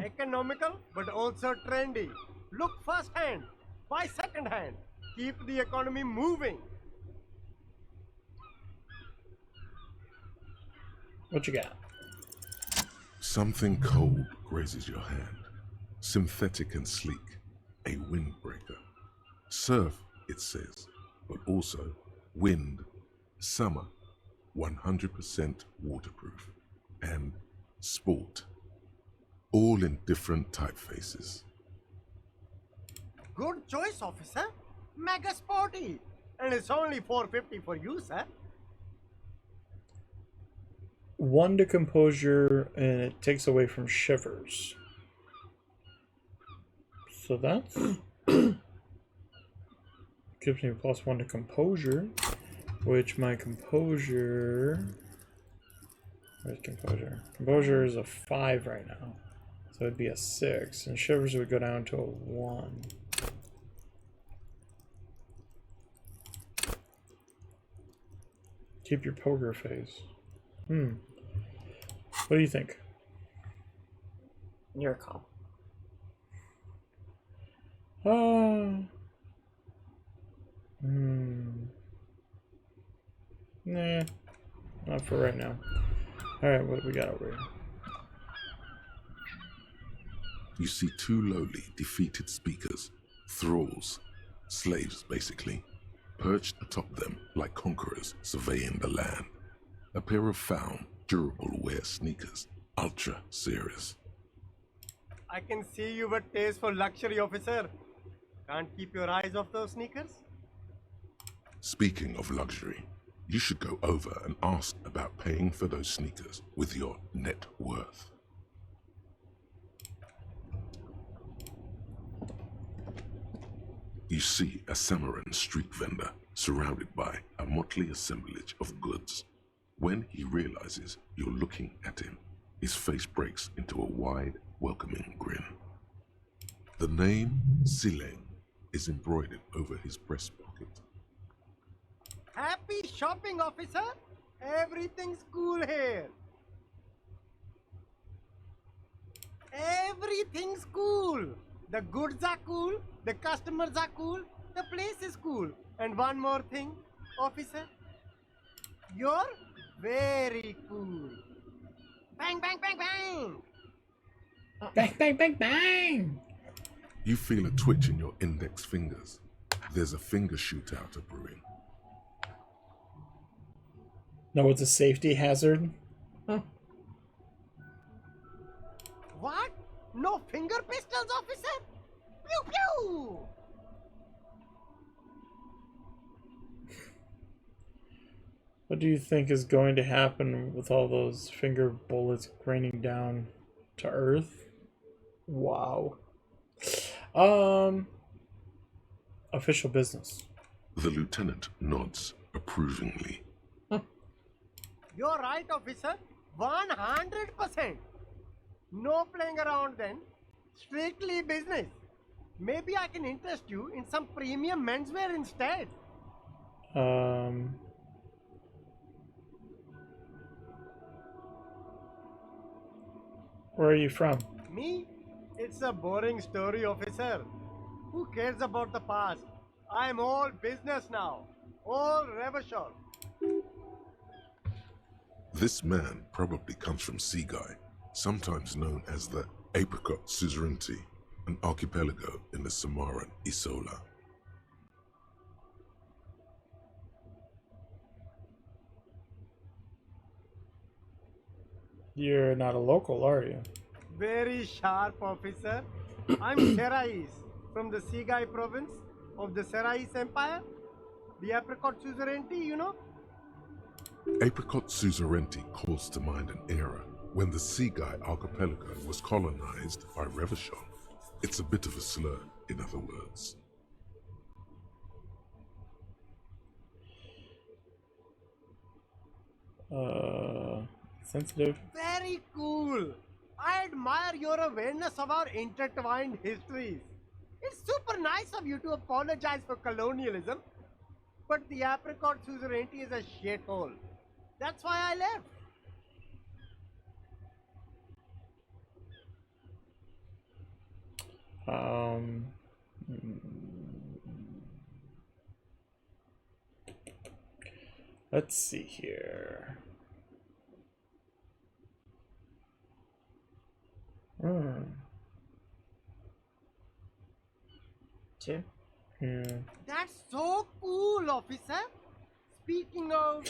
Economical, but also trendy. Look first hand, buy second hand. Keep the economy moving. What you got? Something cold grazes your hand. Synthetic and sleek. A windbreaker. Surf, it says, but also wind, summer, 100% waterproof, and sport. All in different typefaces. Good choice, officer. Mega sporty. And it's only $4.50 for you, sir. 1 to composure, and it takes away from shivers. So that's gives me +1 to composure, which my composure. Where's composure? Composure is a 5 right now, so it'd be a 6, and shivers would go down to a 1. Keep your poker face. What do you think? Your call. Nah, not for right now. Alright, what do we got over here? You see two lowly, defeated speakers, thralls, slaves basically, perched atop them like conquerors surveying the land. A pair of found, durable wear sneakers, ultra serious. I can see you've a taste for luxury, officer. Can't keep your eyes off those sneakers? Speaking of luxury, you should go over and ask about paying for those sneakers with your net worth. You see a Samaran street vendor surrounded by a motley assemblage of goods. When he realizes you're looking at him, his face breaks into a wide, welcoming grin. The name Sileng is embroidered over his breast pocket. Happy shopping, officer. Everything's cool here. Everything's cool. The goods are cool, the customers are cool, the place is cool. And one more thing, officer. You're very cool. Bang, bang, bang, bang! Bang, bang, bang, bang! You feel a twitch in your index fingers. There's a finger shootout brewing. No, it's a safety hazard. Huh. What? No finger pistols, officer? Pew pew! What do you think is going to happen with all those finger bullets raining down to Earth? Wow. Official business. The lieutenant nods approvingly. You're right, officer. 100%. No playing around then. Strictly business. Maybe I can interest you in some premium menswear instead. Where are you from? Me? It's a boring story, officer. Who cares about the past? I'm all business now. All Revachol. This man probably comes from Seaguy, sometimes known as the Apricot Suzerainty, an archipelago in the Samaran Isola. You're not a local, are you? Very sharp, officer. I'm Serais from the Seaguy province of the Serais Empire. The Apricot Suzerainty, you know? Apricot Suzerainty calls to mind an era when the Seaguy archipelago was colonized by Revachol. It's a bit of a slur, in other words. Sensitive. Very cool. I admire your awareness of our intertwined histories. It's super nice of you to apologize for colonialism, but the Apricot Suzerainty is a shithole. That's why I left. Let's see here. Two. Yeah. That's so cool, officer. Speaking of,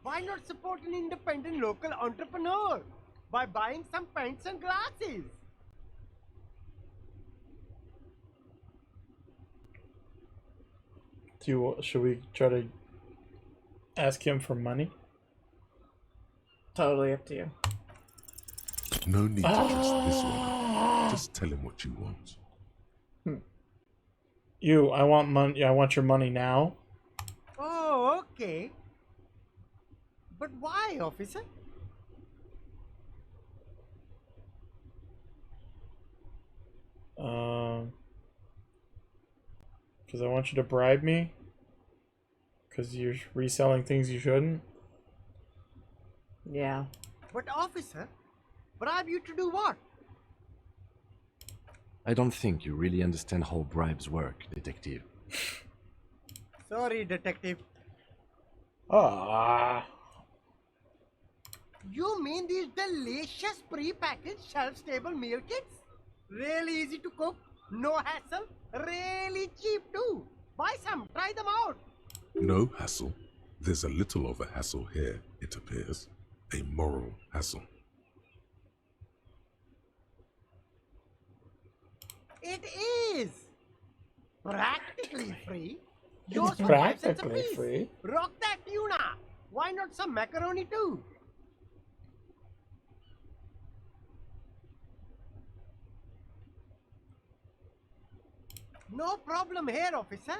why not support an independent local entrepreneur by buying some pens and glasses? Should we try to ask him for money? Totally up to you. No need to test this one. Just tell him what you want. I want money. I want your money now. Oh, okay. But why, officer? Because I want you to bribe me. Because you're reselling things you shouldn't. Yeah. But officer, bribe you to do what? I don't think you really understand how bribes work, detective. Sorry, detective. Ah. You mean these delicious pre-packaged shelf-stable meal kits? Really easy to cook, no hassle, really cheap too. Buy some, try them out. No hassle. There's a little of a hassle here, it appears. A moral hassle. It is practically free. It's Yours for 5 cents a practically piece. free. Rock that tuna. Why not some macaroni too? No problem here, officer.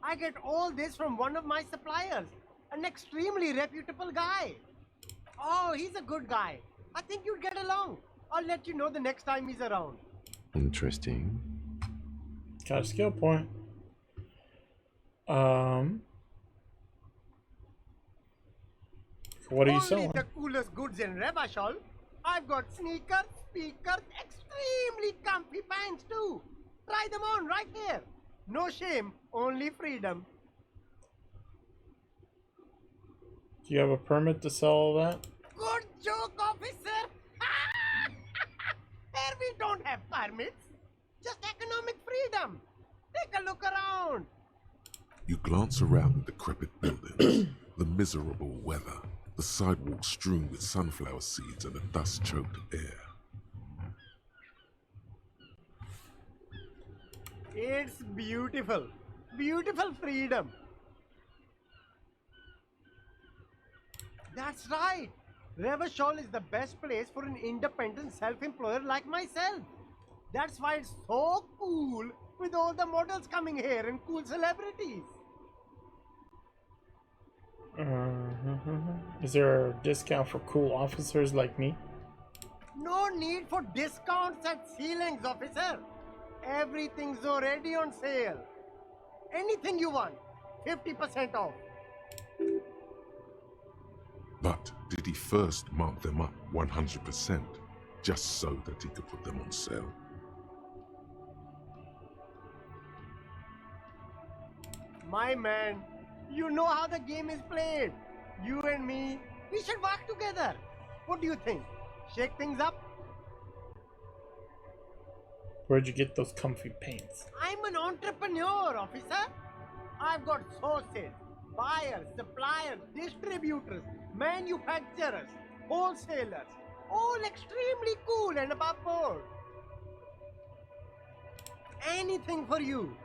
I get all this from one of my suppliers, an extremely reputable guy. Oh, he's a good guy. I think you'd get along. I'll let you know the next time he's around. Interesting. Got a skill point. What are you Only selling? the coolest goods in Revachol. I've got sneakers, speakers, extremely comfy pants too. Try them on right here. No shame, only freedom. Do you have a permit to sell all that? Good joke, officer. Here we don't have permits, just economic freedom. Take a look around. You glance around the decrepit buildings, the miserable weather, the sidewalks strewn with sunflower seeds and a dust-choked air. It's beautiful. Beautiful freedom. That's right. Revachol is the best place for an independent self-employer like myself. That's why it's so cool with all the models coming here and cool celebrities. Is there a discount for cool officers like me? No need for discounts at ceilings, officer. Everything's already on sale. Anything you want, 50% off. But did he first mark them up 100%, just so that he could put them on sale? My man, you know how the game is played. You and me, we should work together. What do you think? Shake things up? Where'd you get those comfy pants? I'm an entrepreneur, officer. I've got sources, buyers, suppliers, distributors, manufacturers, wholesalers, all extremely cool and above board. Anything for you.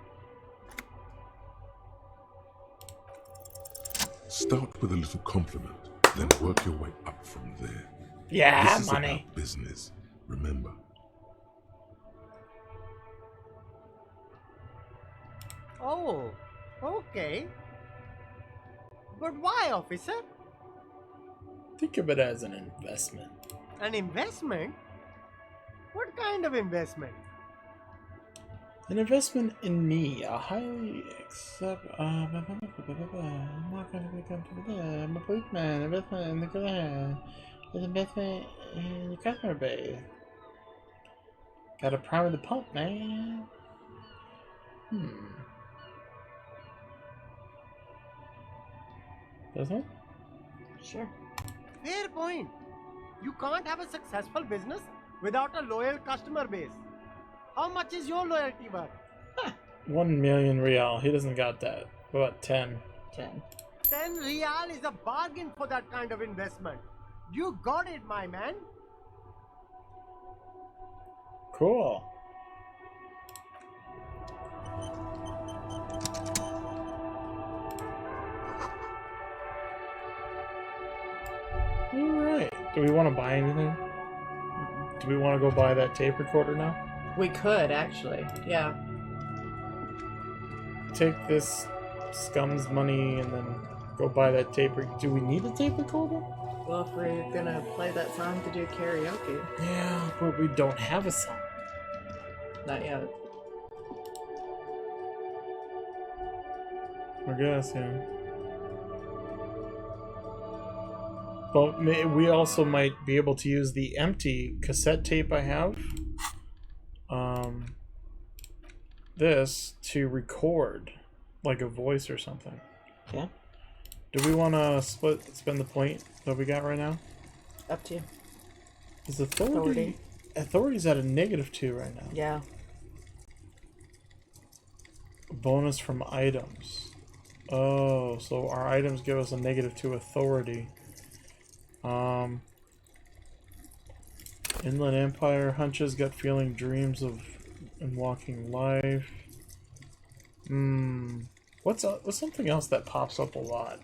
Start with a little compliment, then work your way up from there. Yeah, This is money. about business, remember. Oh, okay. But why, officer? Think of it as an investment. An investment? What kind of investment? An investment in me, a highly I'm not going to become I'm a policeman. Investment in the an investment in the customer base. Gotta prime the pump, man. Doesn't it? Sure. Fair point. You can't have a successful business without a loyal customer base. How much is your loyalty worth? 1 million real. He doesn't got that. What about 10? 10. 10 real is a bargain for that kind of investment. You got it, my man. Cool. Alright. Do we want to buy anything? Do we want to go buy that tape recorder now? We could, actually. Yeah. Take this scum's money and then go buy that tape. Do we need a tape recorder? Well, if we're gonna play that song to do karaoke. Yeah, but we don't have a song. Not yet. I guess, yeah. But we also might be able to use the empty cassette tape I have. This to record, like a voice or something. Yeah. Do we want to spend the point that we got right now? Up to you. Is authority's at a -2 right now. Yeah. Bonus from items. Oh, so our items give us a -2 authority. Inland Empire, hunches, gut feeling, dreams of and walking life. What's something else that pops up a lot?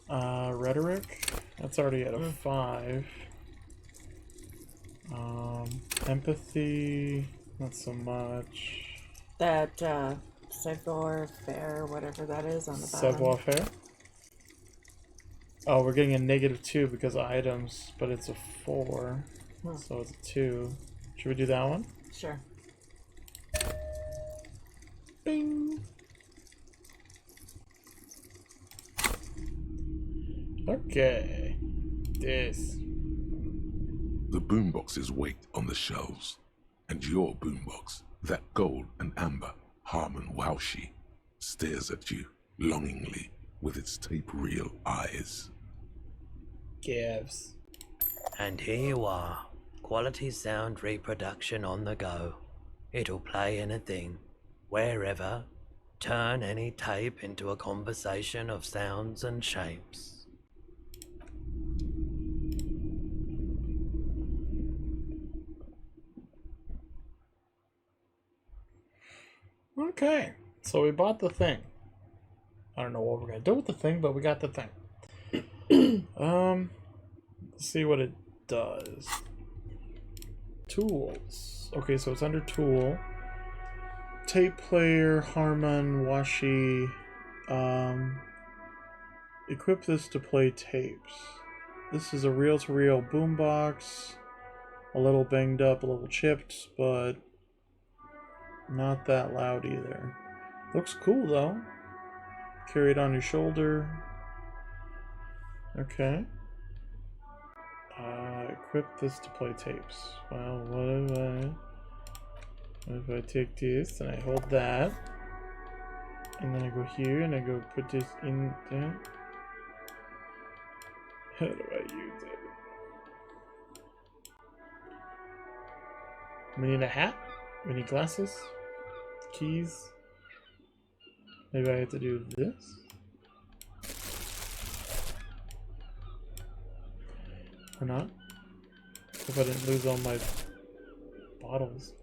Rhetoric. That's already at a 5. Empathy, not so much. That savoir faire, whatever that is on the bottom. Savoir faire. Oh, we're getting a -2 because of items, but it's a 4, so it's a 2. Should we do that one? Sure. Bing. Okay. This. The boomboxes wait on the shelves, and your boombox, that gold and amber Harmon Waushi, stares at you longingly with its tape-reel eyes. Gives. And here you are, quality sound reproduction on the go. It'll play anything, wherever, turn any tape into a conversation of sounds and shapes. Okay, so we bought the thing. I don't know what we're gonna do with the thing, but we got the thing. Let's see what it does. Tools. Okay, so it's under tool. Tape player, Harmon, Washi. Equip this to play tapes. This is a reel-to-reel boombox. A little banged up, a little chipped, but not that loud either. Looks cool though. Carry it on your shoulder. Okay. Equip this to play tapes. Well, what if I take this and I hold that, and then I go here and I go put this in there? How do I use it? We need a hat. We need glasses. Keys. Maybe I have to do this. Or not. If I didn't lose all my bottles.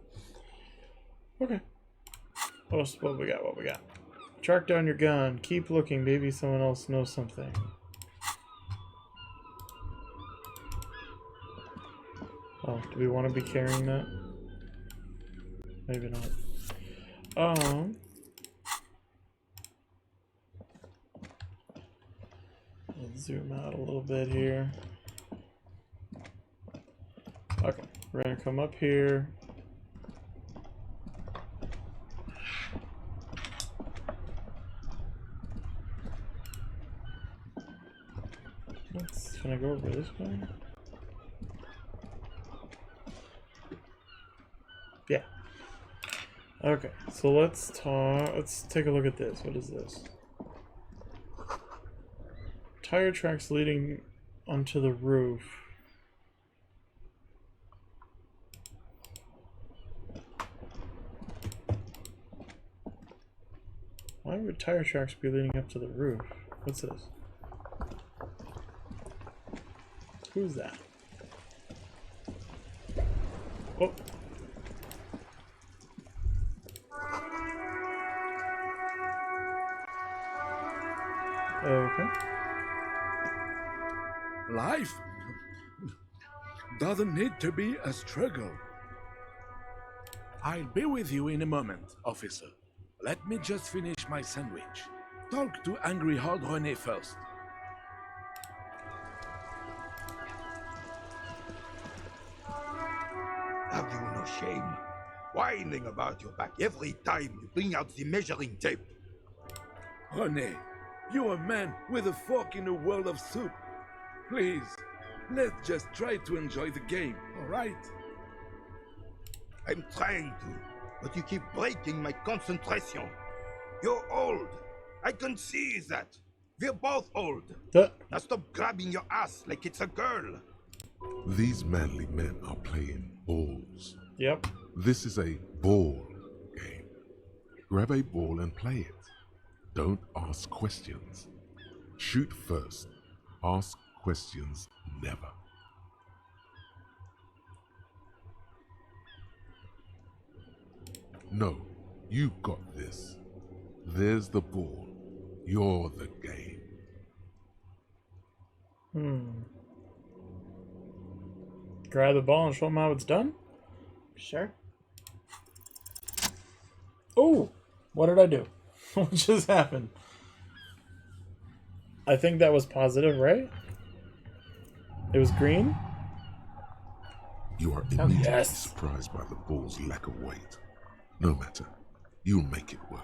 Okay. What we got? What we got? Track down your gun. Keep looking. Maybe someone else knows something. Oh, do we want to be carrying that? Maybe not. Let's zoom out a little bit here. Okay, we're gonna come up here. Can I go over this way? Yeah. Okay, so let's take a look at this. What is this? Tire tracks leading onto the roof. Why would tire tracks be leading up to the roof? What's this? Who's that? Oh. Okay. Life doesn't need to be a struggle. I'll be with you in a moment, officer. Let me just finish my sandwich. Talk to Angry Hard René first. Have you no shame? Whining about your back every time you bring out the measuring tape. René, you're a man with a fork in a world of soup. Please, let's just try to enjoy the game, alright? I'm trying to, but you keep breaking my concentration. You're old. I can see that. We're both old. Huh. Now stop grabbing your ass like it's a girl. These manly men are playing balls. Yep. This is a ball game. Grab a ball and play it. Don't ask questions. Shoot first. Ask questions never. No, you got this. There's the ball. You're the game. Grab the ball and show them how it's done? Sure. Oh! What did I do? What just happened? I think that was positive, right? It was green? You are immediately yes. surprised by the ball's lack of weight. No matter. You'll make it work.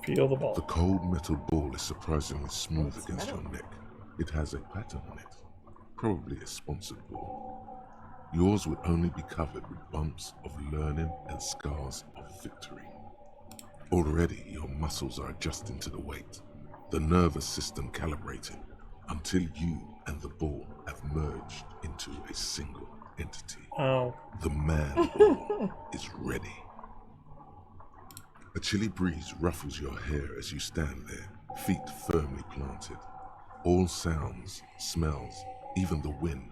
Feel the ball. The cold metal ball is surprisingly smooth against your neck. It has a pattern on it. Probably a sponsored ball. Yours would only be covered with bumps of learning and scars of victory. Already your muscles are adjusting to the weight, the nervous system calibrating, until you and the ball have merged into a single entity. Oh. The man ball is ready. A chilly breeze ruffles your hair as you stand there, feet firmly planted. All sounds, smells, even the wind,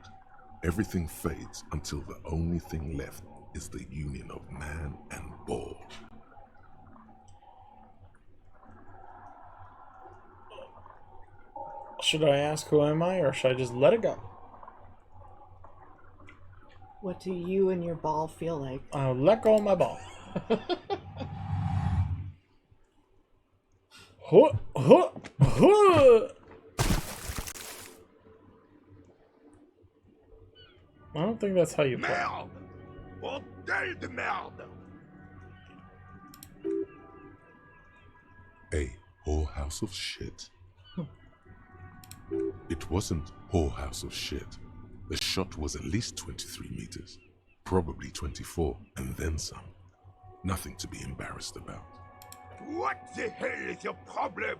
everything fades until the only thing left is the union of man and ball. Should I ask who am I, or should I just let it go? What do you and your ball feel like? I'll let go of my ball. Huh, huh, huh. I don't think that's how you play. Merde! Bordel de merde! A whorehouse of shit? It wasn't whorehouse of shit. The shot was at least 23 meters, probably 24, and then some. Nothing to be embarrassed about. What the hell is your problem?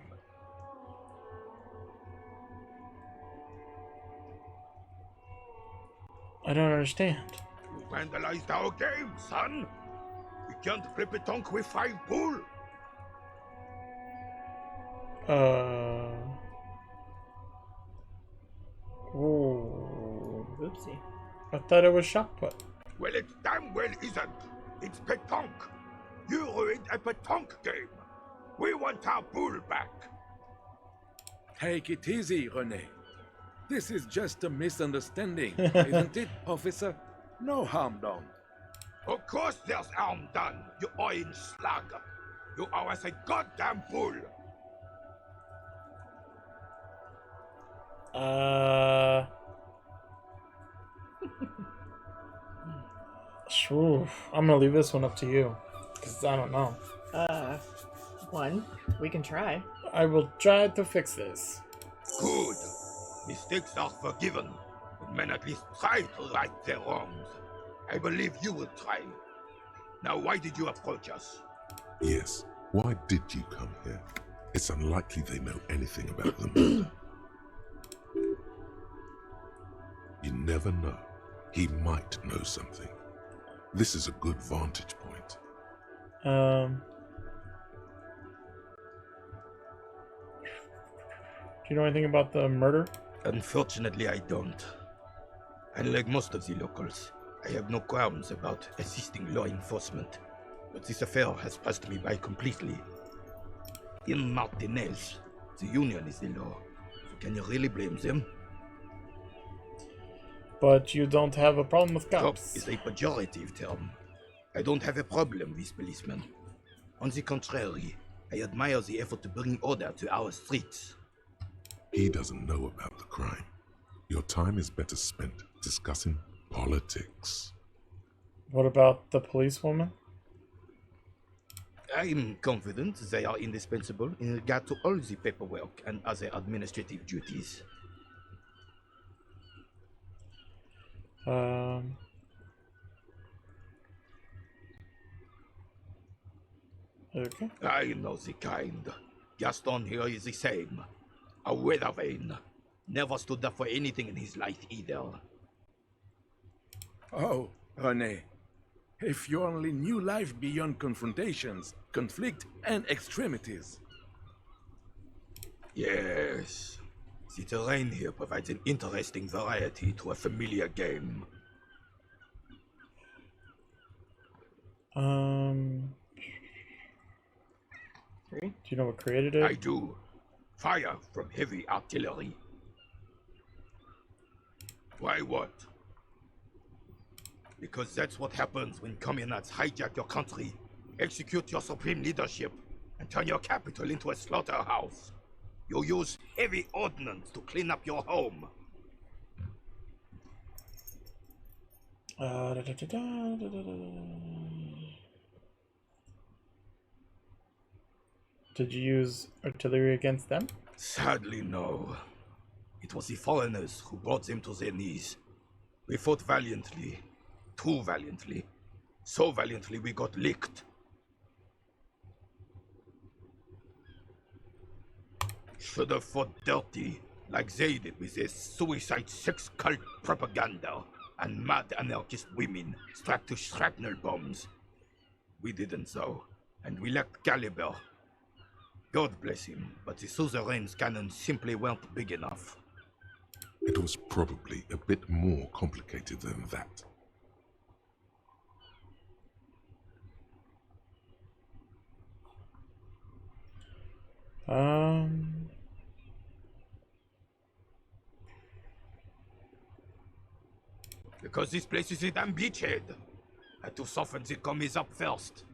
I don't understand. You vandalized our game, son. We can't flip a tonk with 5 bull. Oh. Oopsie. I thought it was shot put. Well, it damn well isn't. It's pétanque. You ruined a pétanque game. We want our bull back. Take it easy, René. This is just a misunderstanding, isn't it, officer? No harm done. Of course there's harm done, you orange slug. You owe us a goddamn bull. Sure. I'm gonna leave this one up to you, because I don't know. We can try. I will try to fix this. Good. Mistakes are forgiven, but men at least try to right their wrongs. I believe you will try. Now, why did you approach us? Yes, why did you come here? It's unlikely they know anything about the murder. You never know. He might know something. This is a good vantage point. Do you know anything about the murder? Unfortunately, I don't. Unlike most of the locals, I have no qualms about assisting law enforcement. But this affair has passed me by completely. In Martinez, the union is the law. So can you really blame them? But you don't have a problem with Cop cops. is a pejorative term. I don't have a problem with policemen. On the contrary, I admire the effort to bring order to our streets. He doesn't know about the crime. Your time is better spent discussing politics. What about the policewoman? I'm confident they are indispensable in regard to all the paperwork and other administrative duties. Okay. I know the kind. Gaston here is the same. A weather vane. Never stood up for anything in his life either. Oh, René. If you only knew life beyond confrontations, conflict, and extremities. Yes. The terrain here provides an interesting variety to a familiar game. Do you know what created it? I do. Fire from heavy artillery. Why what? Because that's what happens when communards hijack your country, execute your supreme leadership, and turn your capital into a slaughterhouse. You use heavy ordnance to clean up your home. Did you use artillery against them? Sadly, no. It was the foreigners who brought them to their knees. We fought valiantly. Too valiantly. So valiantly we got licked. Should have fought dirty, like they did with their suicide sex cult propaganda and mad anarchist women strapped to shrapnel bombs. We didn't though, and we lacked caliber. God bless him, but the suzerain's cannons simply weren't big enough. It was probably a bit more complicated than that. Because this place is a damn beachhead. Had to soften the commies up first.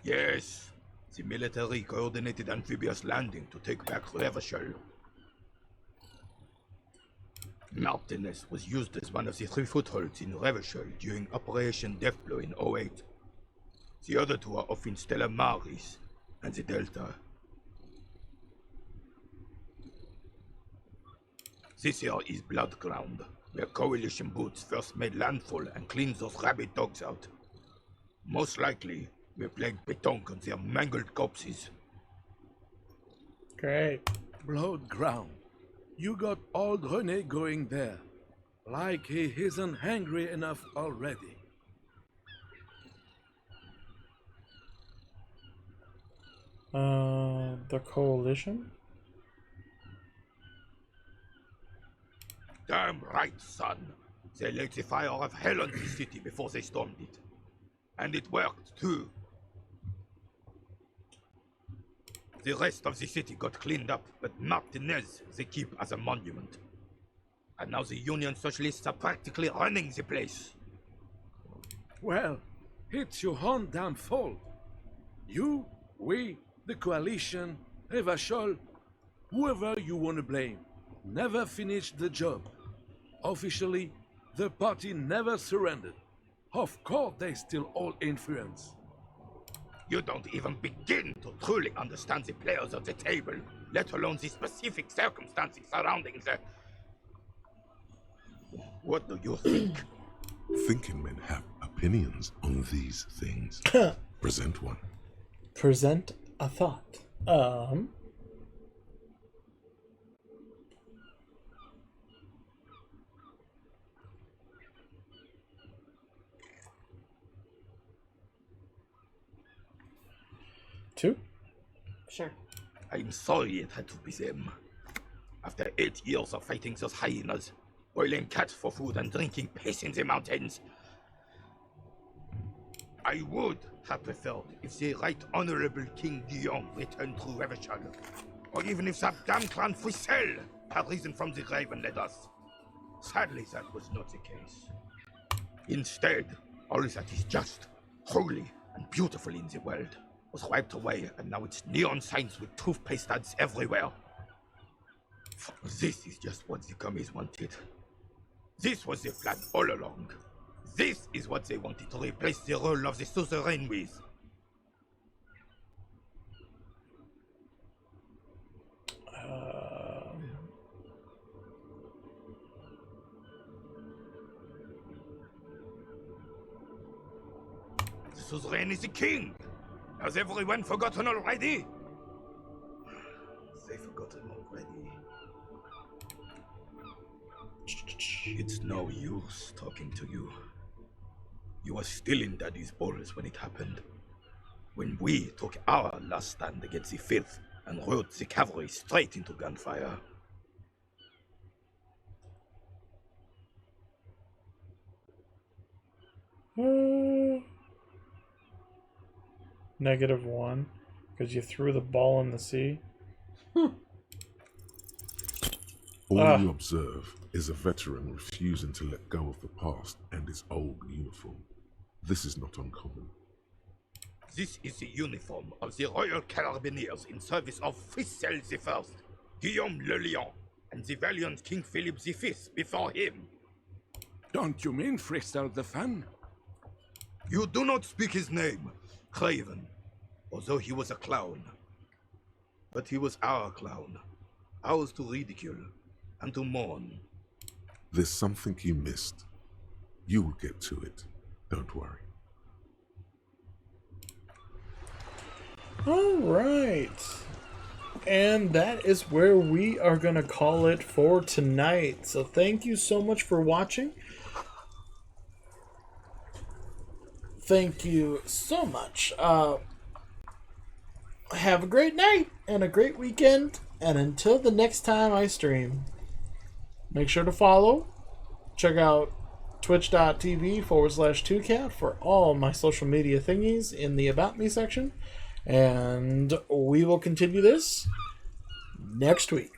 Yes, the military coordinated amphibious landing to take back Revachol. Martinez was used as one of the 3 footholds in Revachol during Operation Deathblow in 08. The other 2 are off in Stella Maris and the Delta. This here is Blood Ground, where coalition boots first made landfall and cleaned those rabid dogs out. Most likely, we played pétanque on their mangled corpses. Great. Blood ground. You got old René going there. Like he isn't hungry enough already. The coalition? Damn right, son. They lit the fire of hell on the city before they stormed it. And it worked, too. The rest of the city got cleaned up, but Martinez they keep as a monument. And now the Union Socialists are practically running the place. Well, it's your own damn fault. You, we, the coalition, Revachol, whoever you want to blame, never finished the job. Officially, the party never surrendered. Of course, they still hold influence. You don't even begin to truly understand the players of the table, let alone the specific circumstances surrounding the... What do you think? Thinking men have opinions on these things. Present one. Present a thought. 2? Sure. I'm sorry it had to be them. After 8 years of fighting those hyenas, boiling cats for food and drinking piss in the mountains, I would have preferred if the Right Honorable King Guillaume returned to Revachol, or even if that damn clan Frisel had risen from the grave and led us. Sadly, that was not the case. Instead, all that is just, holy, and beautiful in the world was wiped away, and now it's neon signs with toothpaste ads everywhere. This is just what the commies wanted. This was the plan all along. This is what they wanted to replace the role of the suzerain with. The suzerain is the king, Has everyone forgotten already? They've forgotten already. It's no use talking to you. You were still in Daddy's balls when it happened. When we took our last stand against the filth and rode the cavalry straight into gunfire. -1, because you threw the ball in the sea. All you observe is a veteran refusing to let go of the past and his old uniform. This is not uncommon. This is the uniform of the Royal Carabineers in service of Frissel I, Guillaume le Lion, and the valiant King Philip V before him. Don't you mean Frissel the Fan? You do not speak his name, Craven, although he was a clown. But he was our clown, ours to ridicule and to mourn. There's something you missed. You will get to it. Don't worry. All right. And that is where we are going to call it for tonight. So thank you so much for watching. Thank you so much. Have a great night and a great weekend. And until the next time I stream, make sure to follow. Check out twitch.tv/Tucat for all my social media thingies in the About Me section. And we will continue this next week.